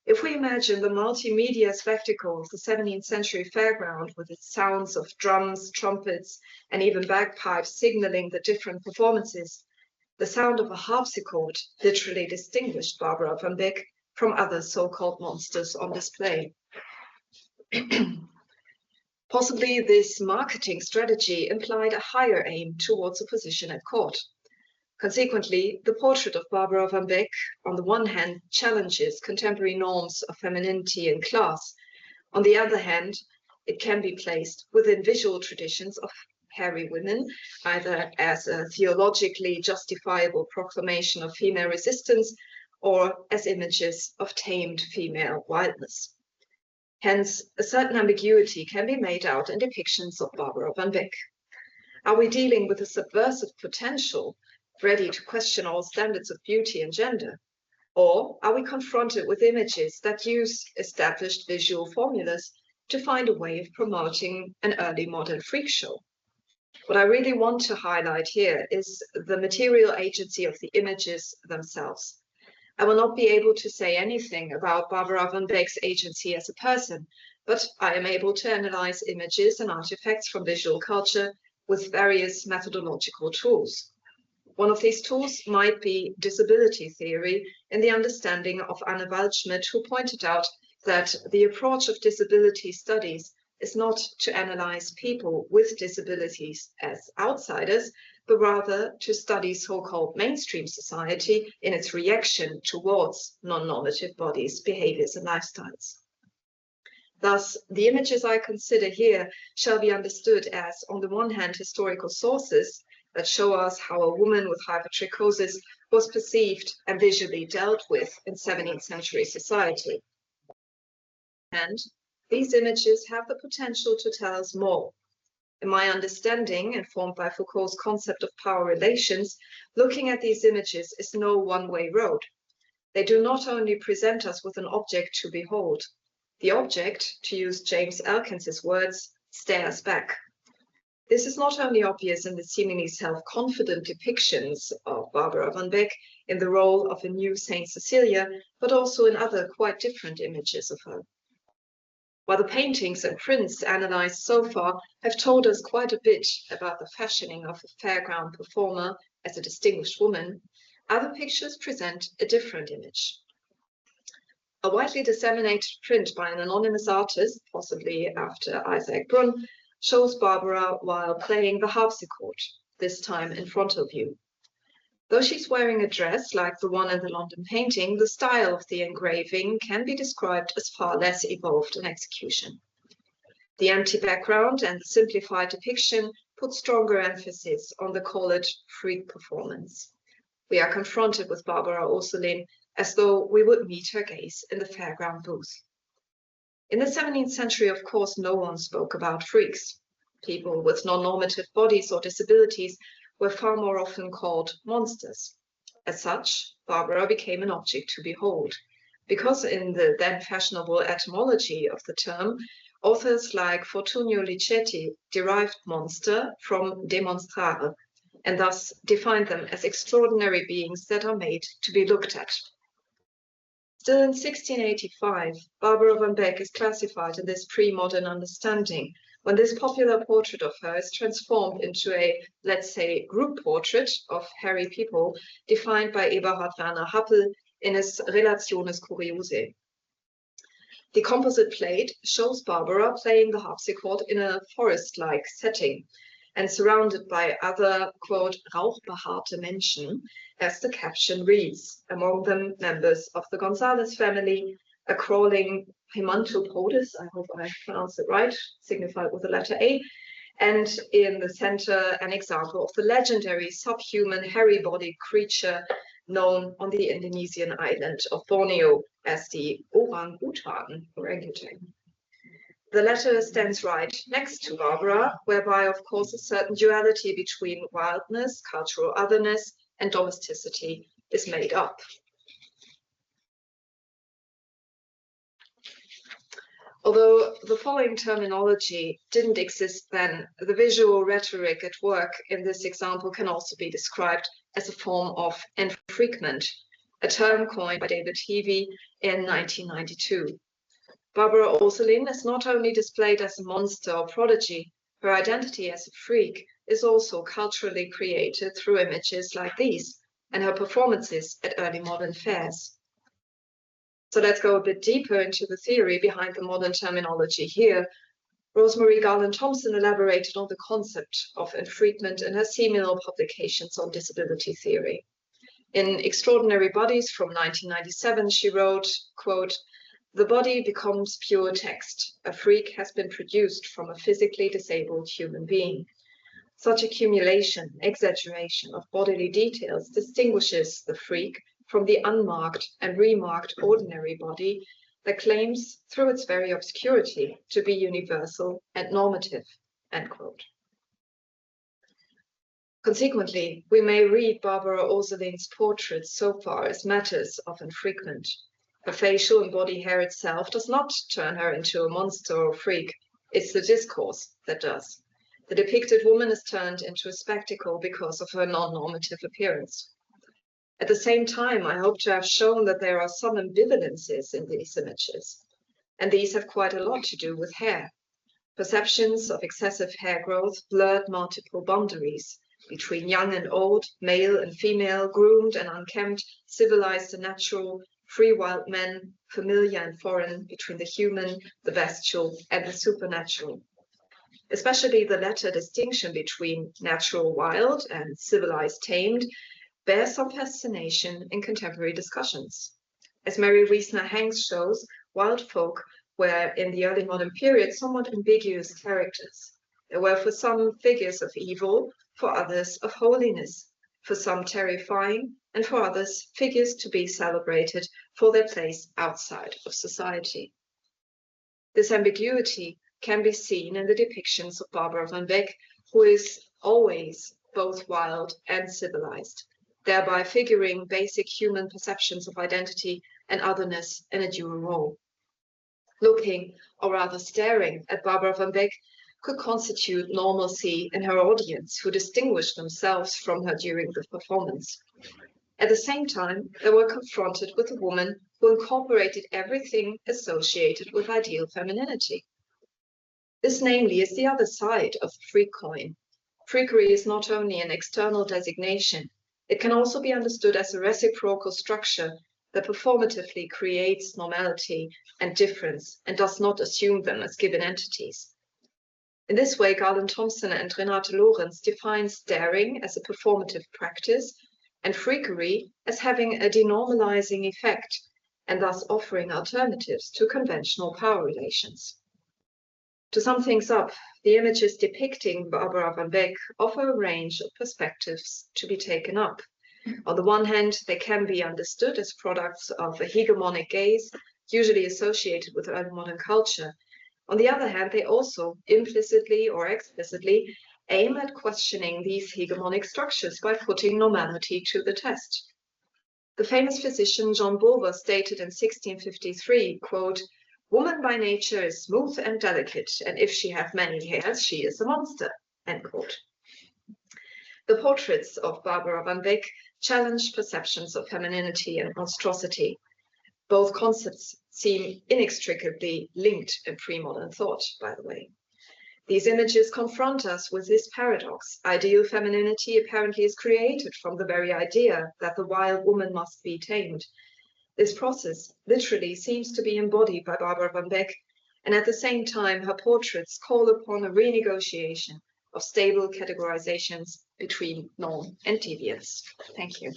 C: If we imagine the multimedia spectacle of the 17th century fairground with its sounds of drums, trumpets, and even bagpipes signaling the different performances, the sound of a harpsichord literally distinguished Barbara van Beck from other so-called monsters on display. Possibly this marketing strategy implied a higher aim towards a position at court. Consequently, the portrait of Barbara van Beck, on the one hand, challenges contemporary norms of femininity and class. On the other hand, it can be placed within visual traditions of hairy women, either as a theologically justifiable proclamation of female resistance or as images of tamed female wildness. Hence, a certain ambiguity can be made out in depictions of Barbara van Beck. Are we dealing with a subversive potential, ready to question all standards of beauty and gender? Or are we confronted with images that use established visual formulas to find a way of promoting an early modern freak show? What I really want to highlight here is the material agency of the images themselves. I will not be able to say anything about Barbara van Beck's agency as a person, but I am able to analyze images and artifacts from visual culture with various methodological tools. One of these tools might be disability theory in the understanding of Anne Waldschmidt, who pointed out that the approach of disability studies is not to analyze people with disabilities as outsiders, but rather to study so-called mainstream society in its reaction towards non-normative bodies, behaviors, and lifestyles. Thus, the images I consider here shall be understood as, on the one hand, historical sources that show us how a woman with hypertrichosis was perceived and visually dealt with in 17th century society. And these images have the potential to tell us more. In my understanding, informed by Foucault's concept of power relations, looking at these images is no one-way road. They do not only present us with an object to behold. The object, to use James Elkins's words, stares back. This is not only obvious in the seemingly self-confident depictions of Barbara van Beck in the role of a new Saint Cecilia, but also in other quite different images of her. While the paintings and prints analyzed so far have told us quite a bit about the fashioning of a fairground performer as a distinguished woman, other pictures present a different image. A widely disseminated print by an anonymous artist, possibly after Isaac Brunn, shows Barbara while playing the harpsichord, this time in frontal view. Though she's wearing a dress like the one in the London painting, the style of the engraving can be described as far less evolved in execution. The empty background and the simplified depiction put stronger emphasis on the call it freak performance. We are confronted with Barbara Ursulin as though we would meet her gaze in the fairground booth. In the 17th century, of course, no one spoke about freaks. People with non-normative bodies or disabilities were far more often called monsters. As such, Barbara became an object to behold, because in the then fashionable etymology of the term, authors like Fortunio Licetti derived monster from demonstrare, and thus defined them as extraordinary beings that are made to be looked at. Still in 1685, Barbara van Beck is classified in this pre-modern understanding, when this popular portrait of her is transformed into a, let's say, group portrait of hairy people defined by Eberhard Werner Happel in his Relationes Curiose. The composite plate shows Barbara playing the harpsichord in a forest-like setting, and surrounded by other, quote, rauchbehaarte Menschen, as the caption reads, among them members of the Gonzalez family, a crawling Himantopodus, I hope I pronounced it right, signified with the letter A, and in the center, an example of the legendary subhuman hairy-bodied creature known on the Indonesian island of Borneo as the orangutan. The letter stands right next to Barbara, whereby, of course, a certain duality between wildness, cultural otherness, and domesticity is made up. Although the following terminology didn't exist then, the visual rhetoric at work in this example can also be described as a form of enfreakment, a term coined by David Heavey in 1992. Barbara Orselin is not only displayed as a monster or prodigy, her identity as a freak is also culturally created through images like these and her performances at early modern fairs. So let's go a bit deeper into the theory behind the modern terminology here. Rosemary Garland-Thompson elaborated on the concept of enfreakment in her seminal publications on disability theory. In Extraordinary Bodies from 1997, she wrote, quote, "The body becomes pure text. A freak has been produced from a physically disabled human being. Such accumulation, exaggeration of bodily details distinguishes the freak from the unmarked and remarked ordinary body that claims, through its very obscurity, to be universal and normative," end quote. Consequently, we may read Barbara Orselin's portraits so far as matters of enfreakment. Her facial and body hair itself does not turn her into a monster or freak. It's the discourse that does. The depicted woman is turned into a spectacle because of her non-normative appearance. At the same time, I hope to have shown that there are some ambivalences in these images, and these have quite a lot to do with hair. Perceptions of excessive hair growth blurred multiple boundaries between young and old, male and female, groomed and unkempt, civilized and natural, free wild men, familiar and foreign, between the human, the bestial, and the supernatural. Especially the latter distinction between natural wild and civilized tamed bears some fascination in contemporary discussions. As Mary Wiesner-Hanks shows, wild folk were in the early modern period somewhat ambiguous characters. There were for some figures of evil, for others of holiness, for some terrifying, and for others figures to be celebrated for their place outside of society. This ambiguity can be seen in the depictions of Barbara van Beck, who is always both wild and civilized, thereby figuring basic human perceptions of identity and otherness in a dual role. Looking, or rather staring, at Barbara van Beck could constitute normalcy in her audience, who distinguished themselves from her during the performance. At the same time, they were confronted with a woman who incorporated everything associated with ideal femininity. This, namely, is the other side of the freak coin. Freakery is not only an external designation, it can also be understood as a reciprocal structure that performatively creates normality and difference and does not assume them as given entities. In this way, Garland-Thompson and Renate Lorenz define staring as a performative practice and freakery as having a denormalizing effect and thus offering alternatives to conventional power relations. To sum things up, the images depicting Barbara van Beck offer a range of perspectives to be taken up. On the one hand, they can be understood as products of a hegemonic gaze, usually associated with early modern culture. On the other hand, they also, implicitly or explicitly, aim at questioning these hegemonic structures by putting normality to the test. The famous physician John Bulwer stated in 1653, quote, "Woman by nature is smooth and delicate, and if she have many hairs, she is a monster," end quote. The portraits of Barbara van Beck challenge perceptions of femininity and monstrosity. Both concepts seem inextricably linked in pre-modern thought, by the way. These images confront us with this paradox. Ideal femininity apparently is created from the very idea that the wild woman must be tamed. This process literally seems to be embodied by Barbara van Beck, and at the same time her portraits call upon a renegotiation of stable categorizations between norm and deviance. Thank you.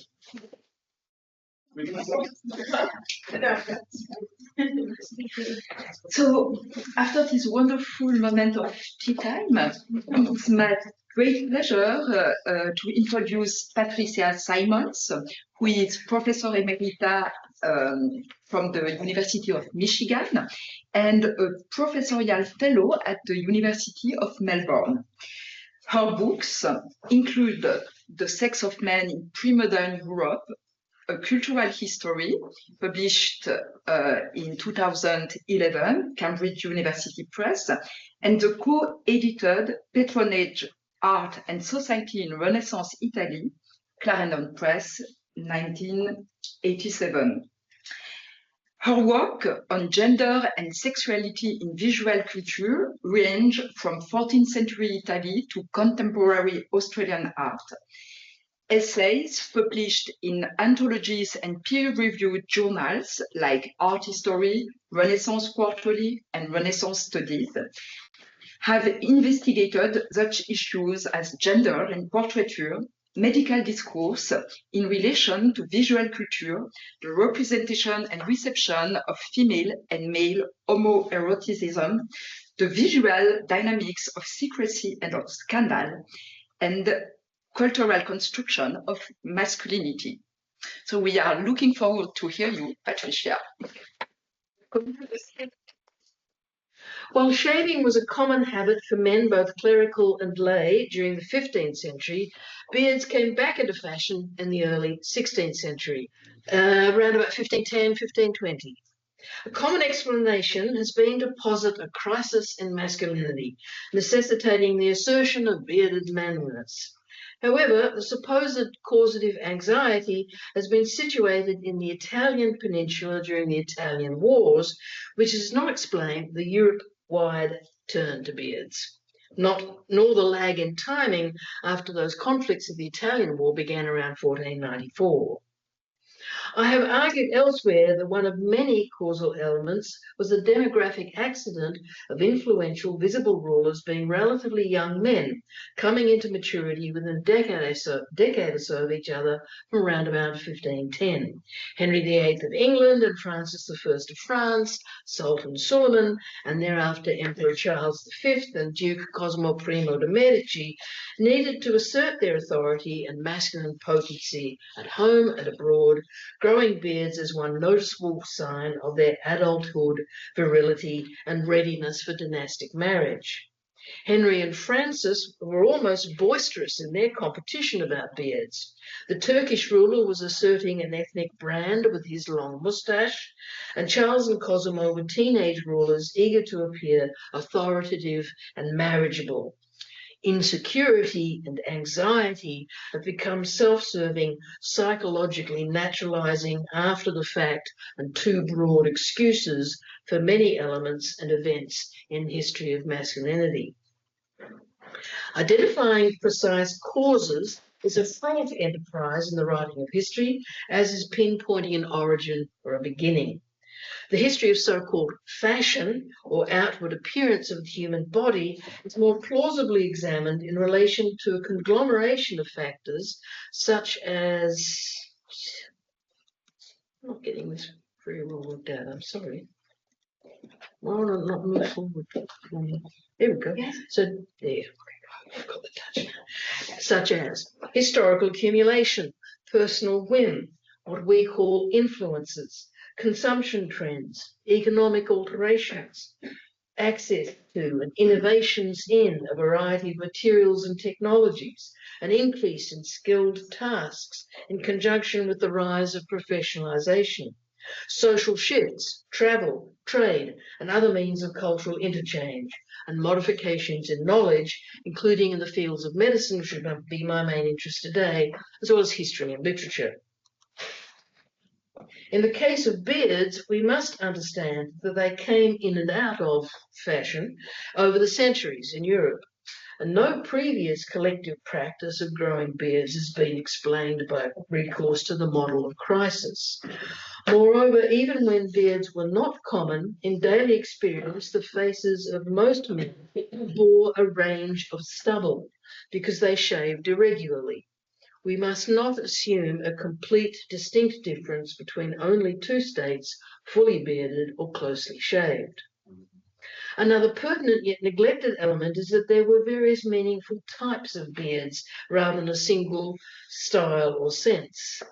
D: So after this wonderful moment of tea time, it's my great pleasure to introduce Patricia Simons, who is Professor Emerita from the University of Michigan and a professorial fellow at the University of Melbourne. Her books include The Sex of Men in Pre-Modern Europe, A Cultural History, published in 2011, Cambridge University Press, and the co-edited Patronage, Art and Society in Renaissance Italy, Clarendon Press, 1987. Her work on gender and sexuality in visual culture range from 14th century Italy to contemporary Australian art. Essays published in anthologies and peer-reviewed journals like Art History, Renaissance Quarterly, and Renaissance Studies have investigated such issues as gender and portraiture, medical discourse in relation to visual culture, the representation and reception of female and male homoeroticism, the visual dynamics of secrecy and of scandal, and cultural construction of masculinity. So we are looking forward to hear you, Patricia.
E: While shaving was a common habit for men, both clerical and lay, during the 15th century, beards came back into fashion in the early 16th century, around about 1510, 1520. A common explanation has been to posit a crisis in masculinity, necessitating the assertion of bearded manliness. However, the supposed causative anxiety has been situated in the Italian peninsula during the Italian Wars, which does not explain the Europe-wide turn to beards, nor the lag in timing after those conflicts of the Italian War began around 1494. I have argued elsewhere that one of many causal elements was the demographic accident of influential visible rulers being relatively young men, coming into maturity within a decade or so of each other from around about 1510. Henry VIII of England and Francis I of France, Sultan Suleiman, and thereafter Emperor Charles V and Duke Cosimo I de' Medici needed to assert their authority and masculine potency at home and abroad, growing beards as one noticeable sign of their adulthood, virility, and readiness for dynastic marriage. Henry and Francis were almost boisterous in their competition about beards. The Turkish ruler was asserting an ethnic brand with his long moustache, and Charles and Cosimo were teenage rulers eager to appear authoritative and marriageable. Insecurity and anxiety have become self-serving, psychologically naturalizing after the fact and too broad excuses for many elements and events in the history of masculinity. Identifying precise causes is a frank enterprise in the writing of history, as is pinpointing an origin or a beginning. The history of so-called fashion, or outward appearance of the human body, is more plausibly examined in relation to a conglomeration of factors such as... I'm not getting this very well worked out, I'm sorry. Why will I not move forward? There we go. Yes. So there, I've got the touch now. Such as historical accumulation, personal whim, what we call influences, consumption trends, economic alterations, access to and innovations in a variety of materials and technologies, an increase in skilled tasks in conjunction with the rise of professionalization, social shifts, travel, trade, and other means of cultural interchange, and modifications in knowledge, including in the fields of medicine, which would be my main interest today, as well as history and literature. In the case of beards, we must understand that they came in and out of fashion over the centuries in Europe. and no previous collective practice of growing beards has been explained by recourse to the model of crisis. Moreover, even when beards were not common, in daily experience, the faces of most men bore a range of stubble because they shaved irregularly. We must not assume a complete distinct difference between only two states, fully bearded or closely shaved. Another pertinent yet neglected element is that there were various meaningful types of beards rather than a single style or sense.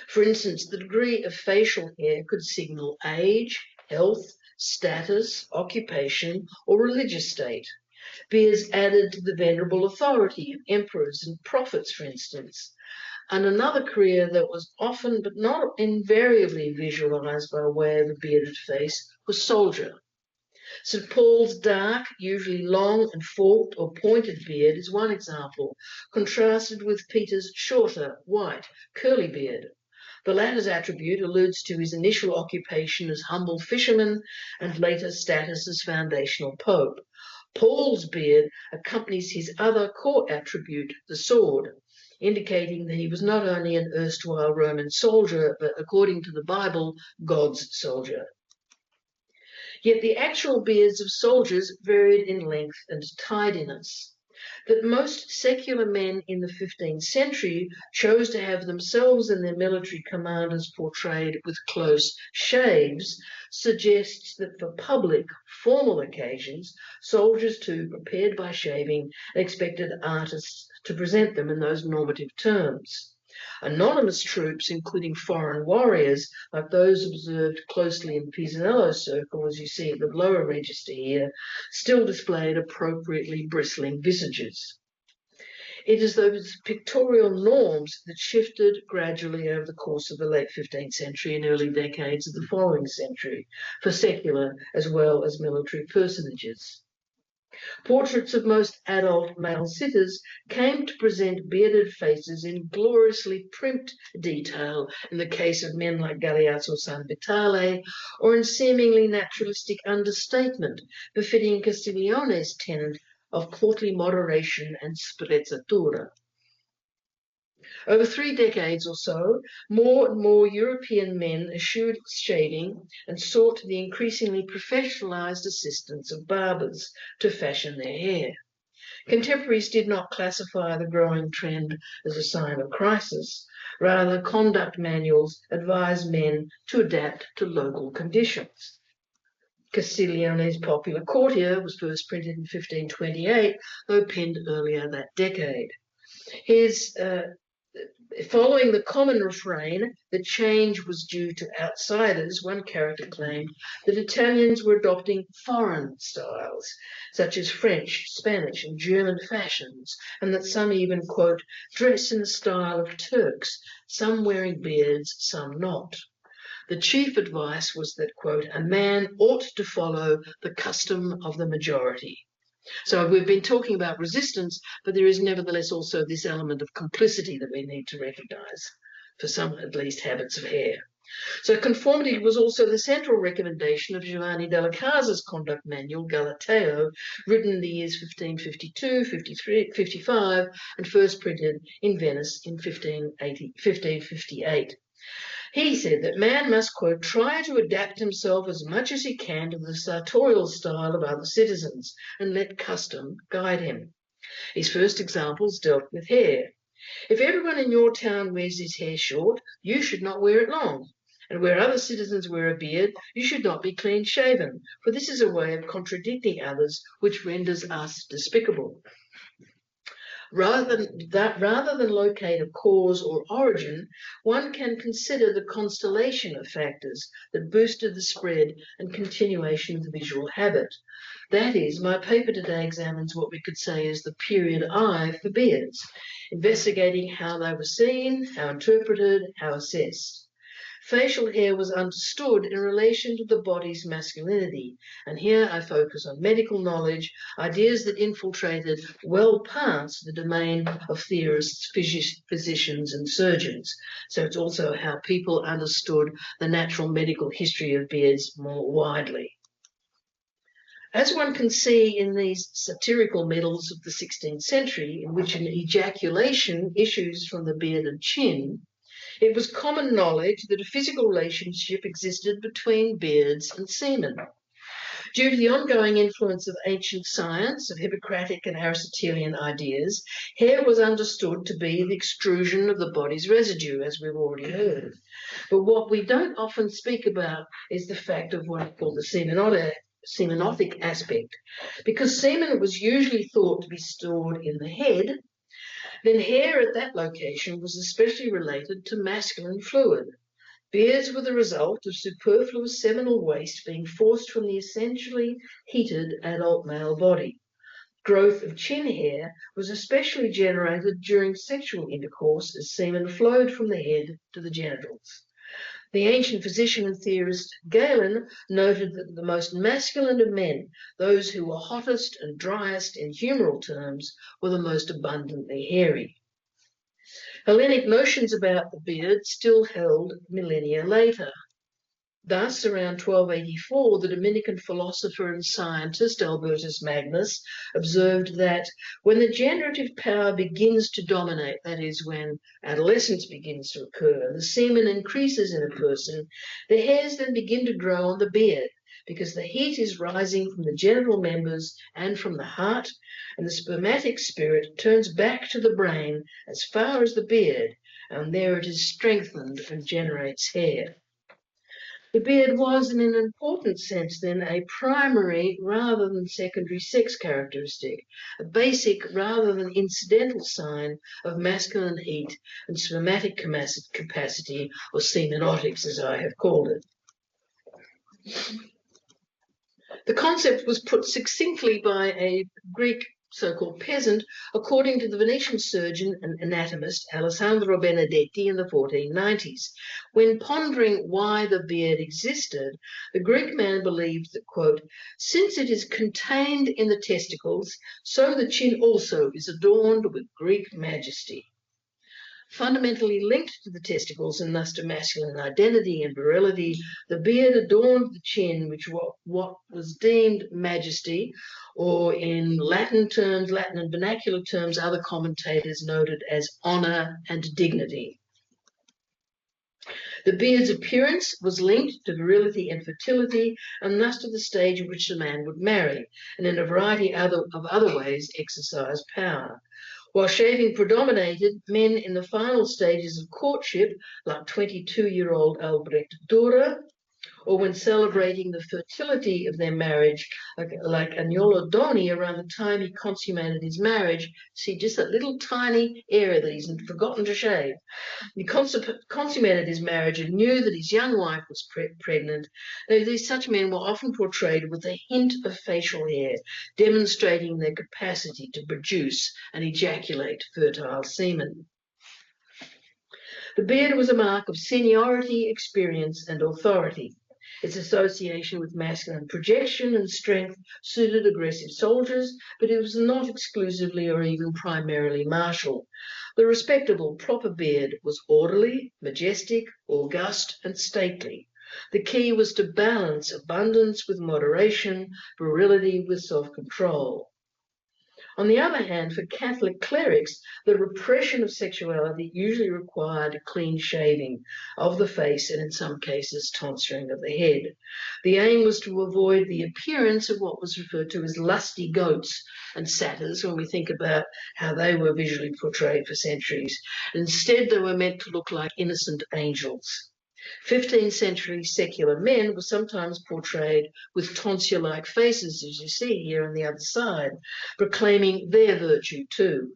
E: For instance, the degree of facial hair could signal age, health, status, occupation, or religious state. Beards added to the venerable authority of emperors and prophets, for instance. And another career that was often but not invariably visualized by way of a bearded face was soldier. St. Paul's dark, usually long and forked or pointed beard is one example, contrasted with Peter's shorter, white, curly beard. The latter's attribute alludes to his initial occupation as humble fisherman and later status as foundational pope. Paul's beard accompanies his other core attribute, the sword, indicating that he was not only an erstwhile Roman soldier, but according to the Bible, God's soldier. Yet the actual beards of soldiers varied in length and tidiness. That most secular men in the 15th century chose to have themselves and their military commanders portrayed with close shaves suggests that for public, formal occasions, soldiers too prepared by shaving and expected artists to present them in those normative terms. Anonymous troops, including foreign warriors, like those observed closely in Pisanello's circle, as you see at the lower register here, still displayed appropriately bristling visages. It is those pictorial norms that shifted gradually over the course of the late 15th century and early decades of the following century, for secular as well as military personages. Portraits of most adult male sitters came to present bearded faces in gloriously primped detail in the case of men like Galeazzo San Vitale, or in seemingly naturalistic understatement befitting Castiglione's tenet of courtly moderation and sprezzatura. Over 3 decades or so, more and more European men eschewed shaving and sought the increasingly professionalized assistance of barbers to fashion their hair. Contemporaries did not classify the growing trend as a sign of crisis. Rather, conduct manuals advised men to adapt to local conditions. Castiglione's Popular Courtier was first printed in 1528, though penned earlier that decade. Following the common refrain that change was due to outsiders, one character claimed that Italians were adopting foreign styles, such as French, Spanish, and German fashions, and that some even, quote, dress in the style of Turks, some wearing beards, some not. The chief advice was that, quote, a man ought to follow the custom of the majority. So we've been talking about resistance, but there is nevertheless also this element of complicity that we need to recognize for some, at least, habits of hair. So conformity was also the central recommendation of Giovanni della Casa's conduct manual, Galateo, written in the years 1552, 53, 55, and first printed in Venice in 1558. He said that man must, quote, try to adapt himself as much as he can to the sartorial style of other citizens and let custom guide him. His first examples dealt with hair. If everyone in your town wears his hair short, you should not wear it long. And where other citizens wear a beard, you should not be clean-shaven, for this is a way of contradicting others which renders us despicable. Rather than locate a cause or origin, one can consider the constellation of factors that boosted the spread and continuation of the visual habit. That is, my paper today examines what we could say is the period I for beards, investigating how they were seen, how interpreted, how assessed. Facial hair was understood in relation to the body's masculinity, and here I focus on medical knowledge, ideas that infiltrated well past the domain of theorists, physicians, and surgeons. So it's also how people understood the natural medical history of beards more widely. As one can see in these satirical medals of the 16th century, in which an ejaculation issues from the beard and chin, it was common knowledge that a physical relationship existed between beards and semen. Due to the ongoing influence of ancient science, of Hippocratic and Aristotelian ideas, hair was understood to be the extrusion of the body's residue, as we've already heard. But what we don't often speak about is the fact of what I call the semenotic aspect. Because semen was usually thought to be stored in the head, then hair at that location was especially related to masculine fluid. Beards were the result of superfluous seminal waste being forced from the essentially heated adult male body. Growth of chin hair was especially generated during sexual intercourse as semen flowed from the head to the genitals. The ancient physician and theorist Galen noted that the most masculine of men, those who were hottest and driest in humoral terms, were the most abundantly hairy. Hellenic notions about the beard still held millennia later. Thus, around 1284, the Dominican philosopher and scientist Albertus Magnus observed that when the generative power begins to dominate, that is, when adolescence begins to occur and the semen increases in a person, the hairs then begin to grow on the beard, because the heat is rising from the genital members and from the heart, and the spermatic spirit turns back to the brain as far as the beard, and there it is strengthened and generates hair. The beard was, in an important sense, then, a primary rather than secondary sex characteristic, a basic rather than incidental sign of masculine heat and spermatic capacity, or semenotics, as I have called it. The concept was put succinctly by a Greek so-called peasant, according to the Venetian surgeon and anatomist Alessandro Benedetti in the 1490s. When pondering why the beard existed, the Greek man believed that, quote, since it is contained in the testicles, so the chin also is adorned with Greek majesty. Fundamentally linked to the testicles and thus to masculine identity and virility, the beard adorned the chin, which what was deemed majesty, or in Latin terms, Latin and vernacular terms, other commentators noted as honor and dignity. The beard's appearance was linked to virility and fertility, and thus to the stage at which the man would marry, and in a variety of other ways exercise power. While shaving predominated, men in the final stages of courtship, like 22-year-old Albrecht Dürer, or when celebrating the fertility of their marriage, like Agnolo Downy, around the time he consummated his marriage, see just that little tiny area that he's forgotten to shave. He consummated his marriage and knew that his young wife was pregnant. Such men were often portrayed with a hint of facial hair, demonstrating their capacity to produce and ejaculate fertile semen. The beard was a mark of seniority, experience, and authority. Its association with masculine projection and strength suited aggressive soldiers, but it was not exclusively or even primarily martial. The respectable, proper beard was orderly, majestic, august, and stately. The key was to balance abundance with moderation, virility with self-control. On the other hand, for Catholic clerics, the repression of sexuality usually required a clean shaving of the face and, in some cases, tonsuring of the head. The aim was to avoid the appearance of what was referred to as lusty goats and satyrs when we think about how they were visually portrayed for centuries. Instead, they were meant to look like innocent angels. 15th century secular men were sometimes portrayed with tonsure-like faces, as you see here on the other side, proclaiming their virtue too.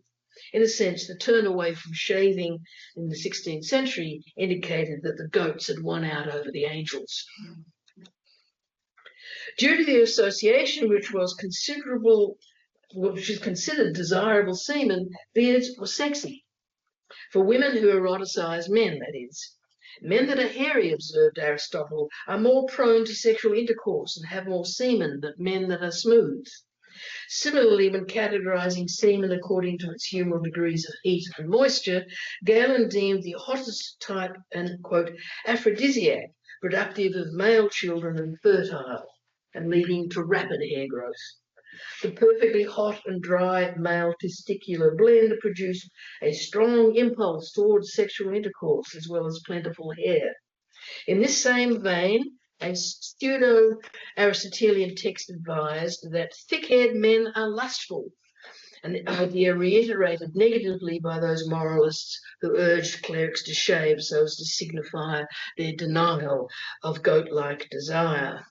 E: In a sense, the turn away from shaving in the 16th century indicated that the goats had won out over the angels. Due to the association, which is considered desirable semen, beards were sexy. For women who eroticize men, that is. Men that are hairy, observed Aristotle, are more prone to sexual intercourse and have more semen than men that are smooth. Similarly, when categorizing semen according to its humoral degrees of heat and moisture, Galen deemed the hottest type an, quote, aphrodisiac, productive of male children and fertile. and leading to rapid hair growth. The perfectly hot and dry male testicular blend produced a strong impulse towards sexual intercourse as well as plentiful hair. In this same vein, a pseudo-Aristotelian text advised that thick-haired men are lustful, an idea reiterated negatively by those moralists who urged clerics to shave so as to signify their denial of goat-like desire.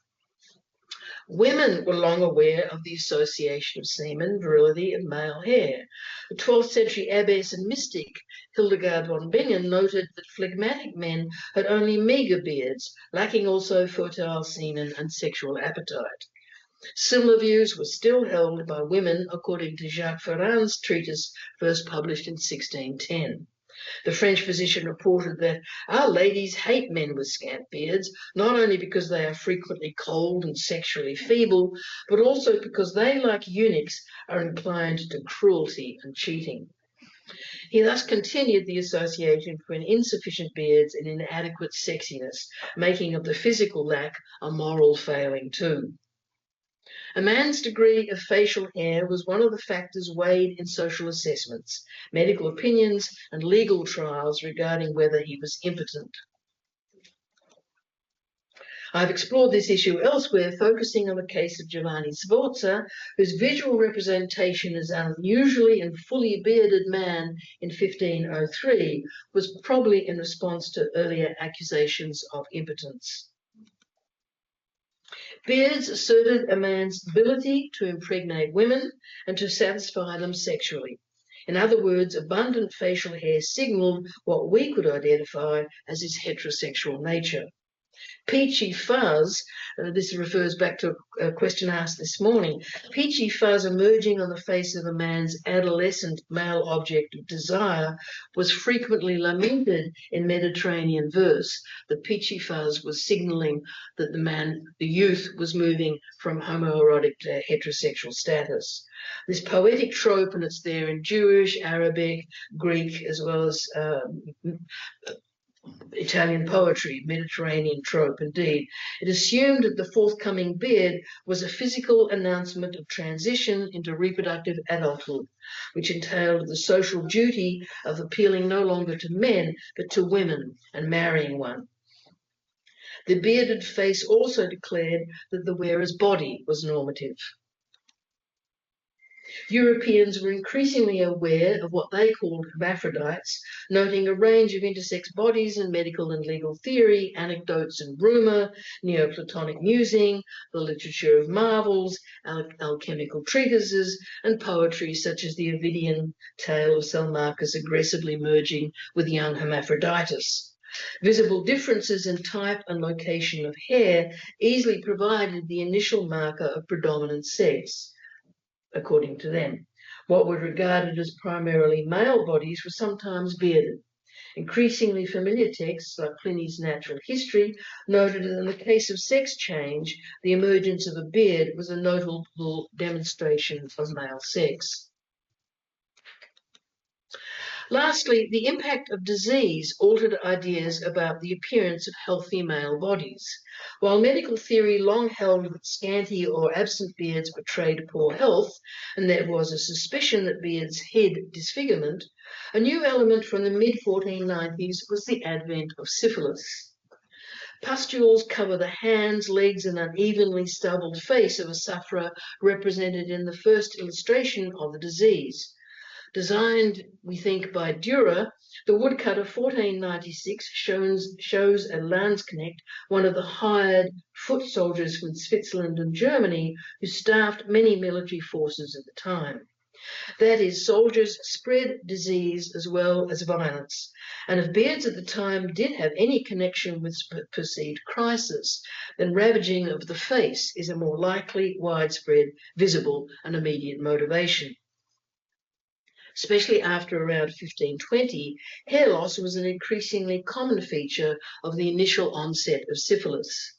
E: Women were long aware of the association of semen, virility, and male hair. The 12th century abbess and mystic Hildegard von Bingen noted that phlegmatic men had only meagre beards, lacking also fertile semen and sexual appetite. Similar views were still held by women, according to Jacques Ferrand's treatise first published in 1610. The French physician reported that our ladies hate men with scant beards, not only because they are frequently cold and sexually feeble, but also because they, like eunuchs, are inclined to cruelty and cheating. He thus continued the association between insufficient beards and inadequate sexiness, making of the physical lack a moral failing too. A man's degree of facial hair was one of the factors weighed in social assessments, medical opinions, and legal trials regarding whether he was impotent. I've explored this issue elsewhere, focusing on the case of Giovanni Sforza, whose visual representation as an unusually and fully bearded man in 1503 was probably in response to earlier accusations of impotence. Beards asserted a man's ability to impregnate women and to satisfy them sexually. In other words, abundant facial hair signaled what we could identify as his heterosexual nature. Peachy fuzz, this refers back to a question asked this morning, peachy fuzz emerging on the face of a man's adolescent male object of desire was frequently lamented in Mediterranean verse. The peachy fuzz was signaling that the youth was moving from homoerotic to heterosexual status. This poetic trope, and it's there in Jewish, Arabic, Greek, as well as Italian poetry, Mediterranean trope indeed. It assumed that the forthcoming beard was a physical announcement of transition into reproductive adulthood, which entailed the social duty of appealing no longer to men, but to women and marrying one. The bearded face also declared that the wearer's body was normative. Europeans were increasingly aware of what they called hermaphrodites, noting a range of intersex bodies in medical and legal theory, anecdotes and rumour, Neoplatonic musing, the literature of marvels, alchemical treatises, and poetry such as the Ovidian tale of Salmachus aggressively merging with young Hermaphroditus. Visible differences in type and location of hair easily provided the initial marker of predominant sex. According to them, what were regarded as primarily male bodies were sometimes bearded. Increasingly familiar texts, like Pliny's Natural History, noted that in the case of sex change, the emergence of a beard was a notable demonstration of male sex. Lastly, the impact of disease altered ideas about the appearance of healthy male bodies. While medical theory long held that scanty or absent beards betrayed poor health, and there was a suspicion that beards hid disfigurement, a new element from the mid-1490s was the advent of syphilis. Pustules cover the hands, legs, and unevenly stubbled face of a sufferer represented in the first illustration of the disease. Designed, we think, by Dürer, the woodcut of 1496 shows a Landsknecht, one of the hired foot soldiers from Switzerland and Germany, who staffed many military forces at the time. That is, soldiers spread disease as well as violence, and if beards at the time did have any connection with perceived crisis, then ravaging of the face is a more likely, widespread, visible, and immediate motivation. Especially after around 1520, hair loss was an increasingly common feature of the initial onset of syphilis.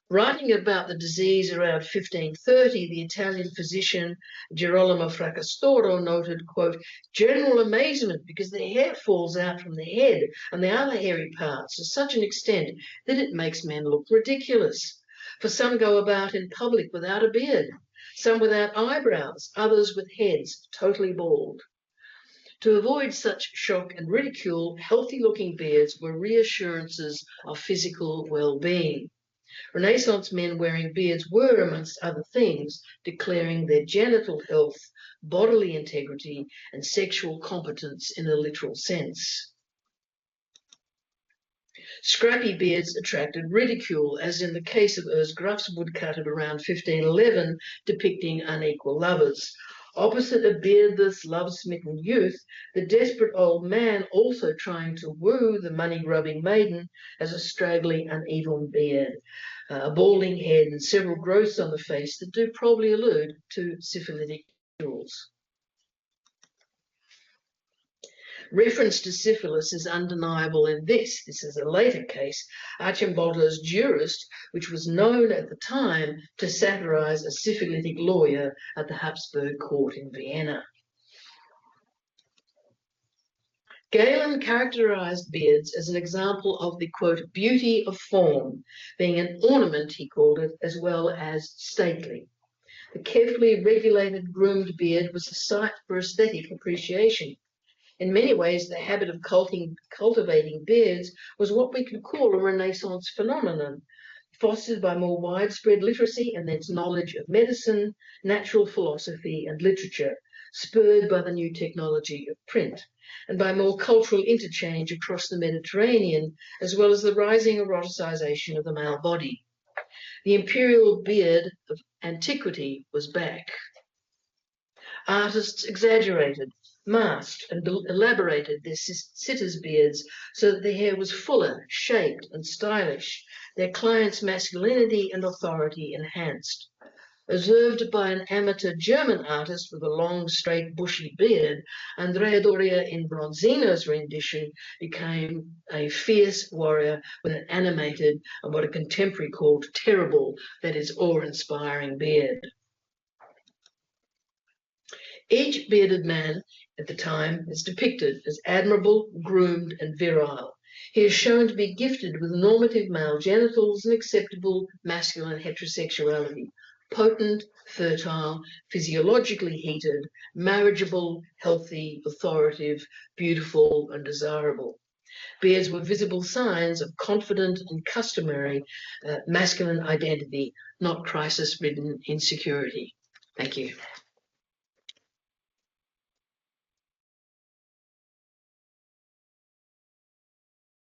E: Writing about the disease around 1530, the Italian physician Girolamo Fracastoro noted, quote, general amazement because the hair falls out from the head and the other hairy parts to such an extent that it makes men look ridiculous. For some go about in public without a beard, some without eyebrows, others with heads totally bald. To avoid such shock and ridicule, healthy-looking beards were reassurances of physical well-being. Renaissance men wearing beards were, amongst other things, declaring their genital health, bodily integrity, and sexual competence in a literal sense. Scrappy beards attracted ridicule, as in the case of Urs Graf's woodcut of around 1511, depicting unequal lovers. Opposite a beardless, love-smitten youth, the desperate old man also trying to woo the money-grubbing maiden has a straggly, uneven beard, a balding head, and several growths on the face that do probably allude to syphilitic jewels. Reference to syphilis is undeniable in this. This is a later case, Archimboldo's Jurist, which was known at the time to satirize a syphilitic lawyer at the Habsburg court in Vienna. Galen characterized beards as an example of the, quote, beauty of form, being an ornament, he called it, as well as stately. The carefully regulated, groomed beard was a sight for aesthetic appreciation. In many ways, the habit of cultivating beards was what we could call a Renaissance phenomenon, fostered by more widespread literacy and thence knowledge of medicine, natural philosophy, and literature, spurred by the new technology of print, and by more cultural interchange across the Mediterranean, as well as the rising eroticization of the male body. The imperial beard of antiquity was back. Artists exaggerated, masked and elaborated their sitters' beards so that their hair was fuller, shaped and stylish, their clients' masculinity and authority enhanced. Observed by an amateur German artist with a long, straight, bushy beard, Andrea Doria in Bronzino's rendition became a fierce warrior with an animated and what a contemporary called terrible, that is, awe-inspiring beard. Each bearded man at the time is depicted as admirable, groomed, and virile. He is shown to be gifted with normative male genitals and acceptable masculine heterosexuality, potent, fertile, physiologically heated, marriageable, healthy, authoritative, beautiful, and desirable. Beards were visible signs of confident and customary masculine identity, not crisis-ridden insecurity. Thank you.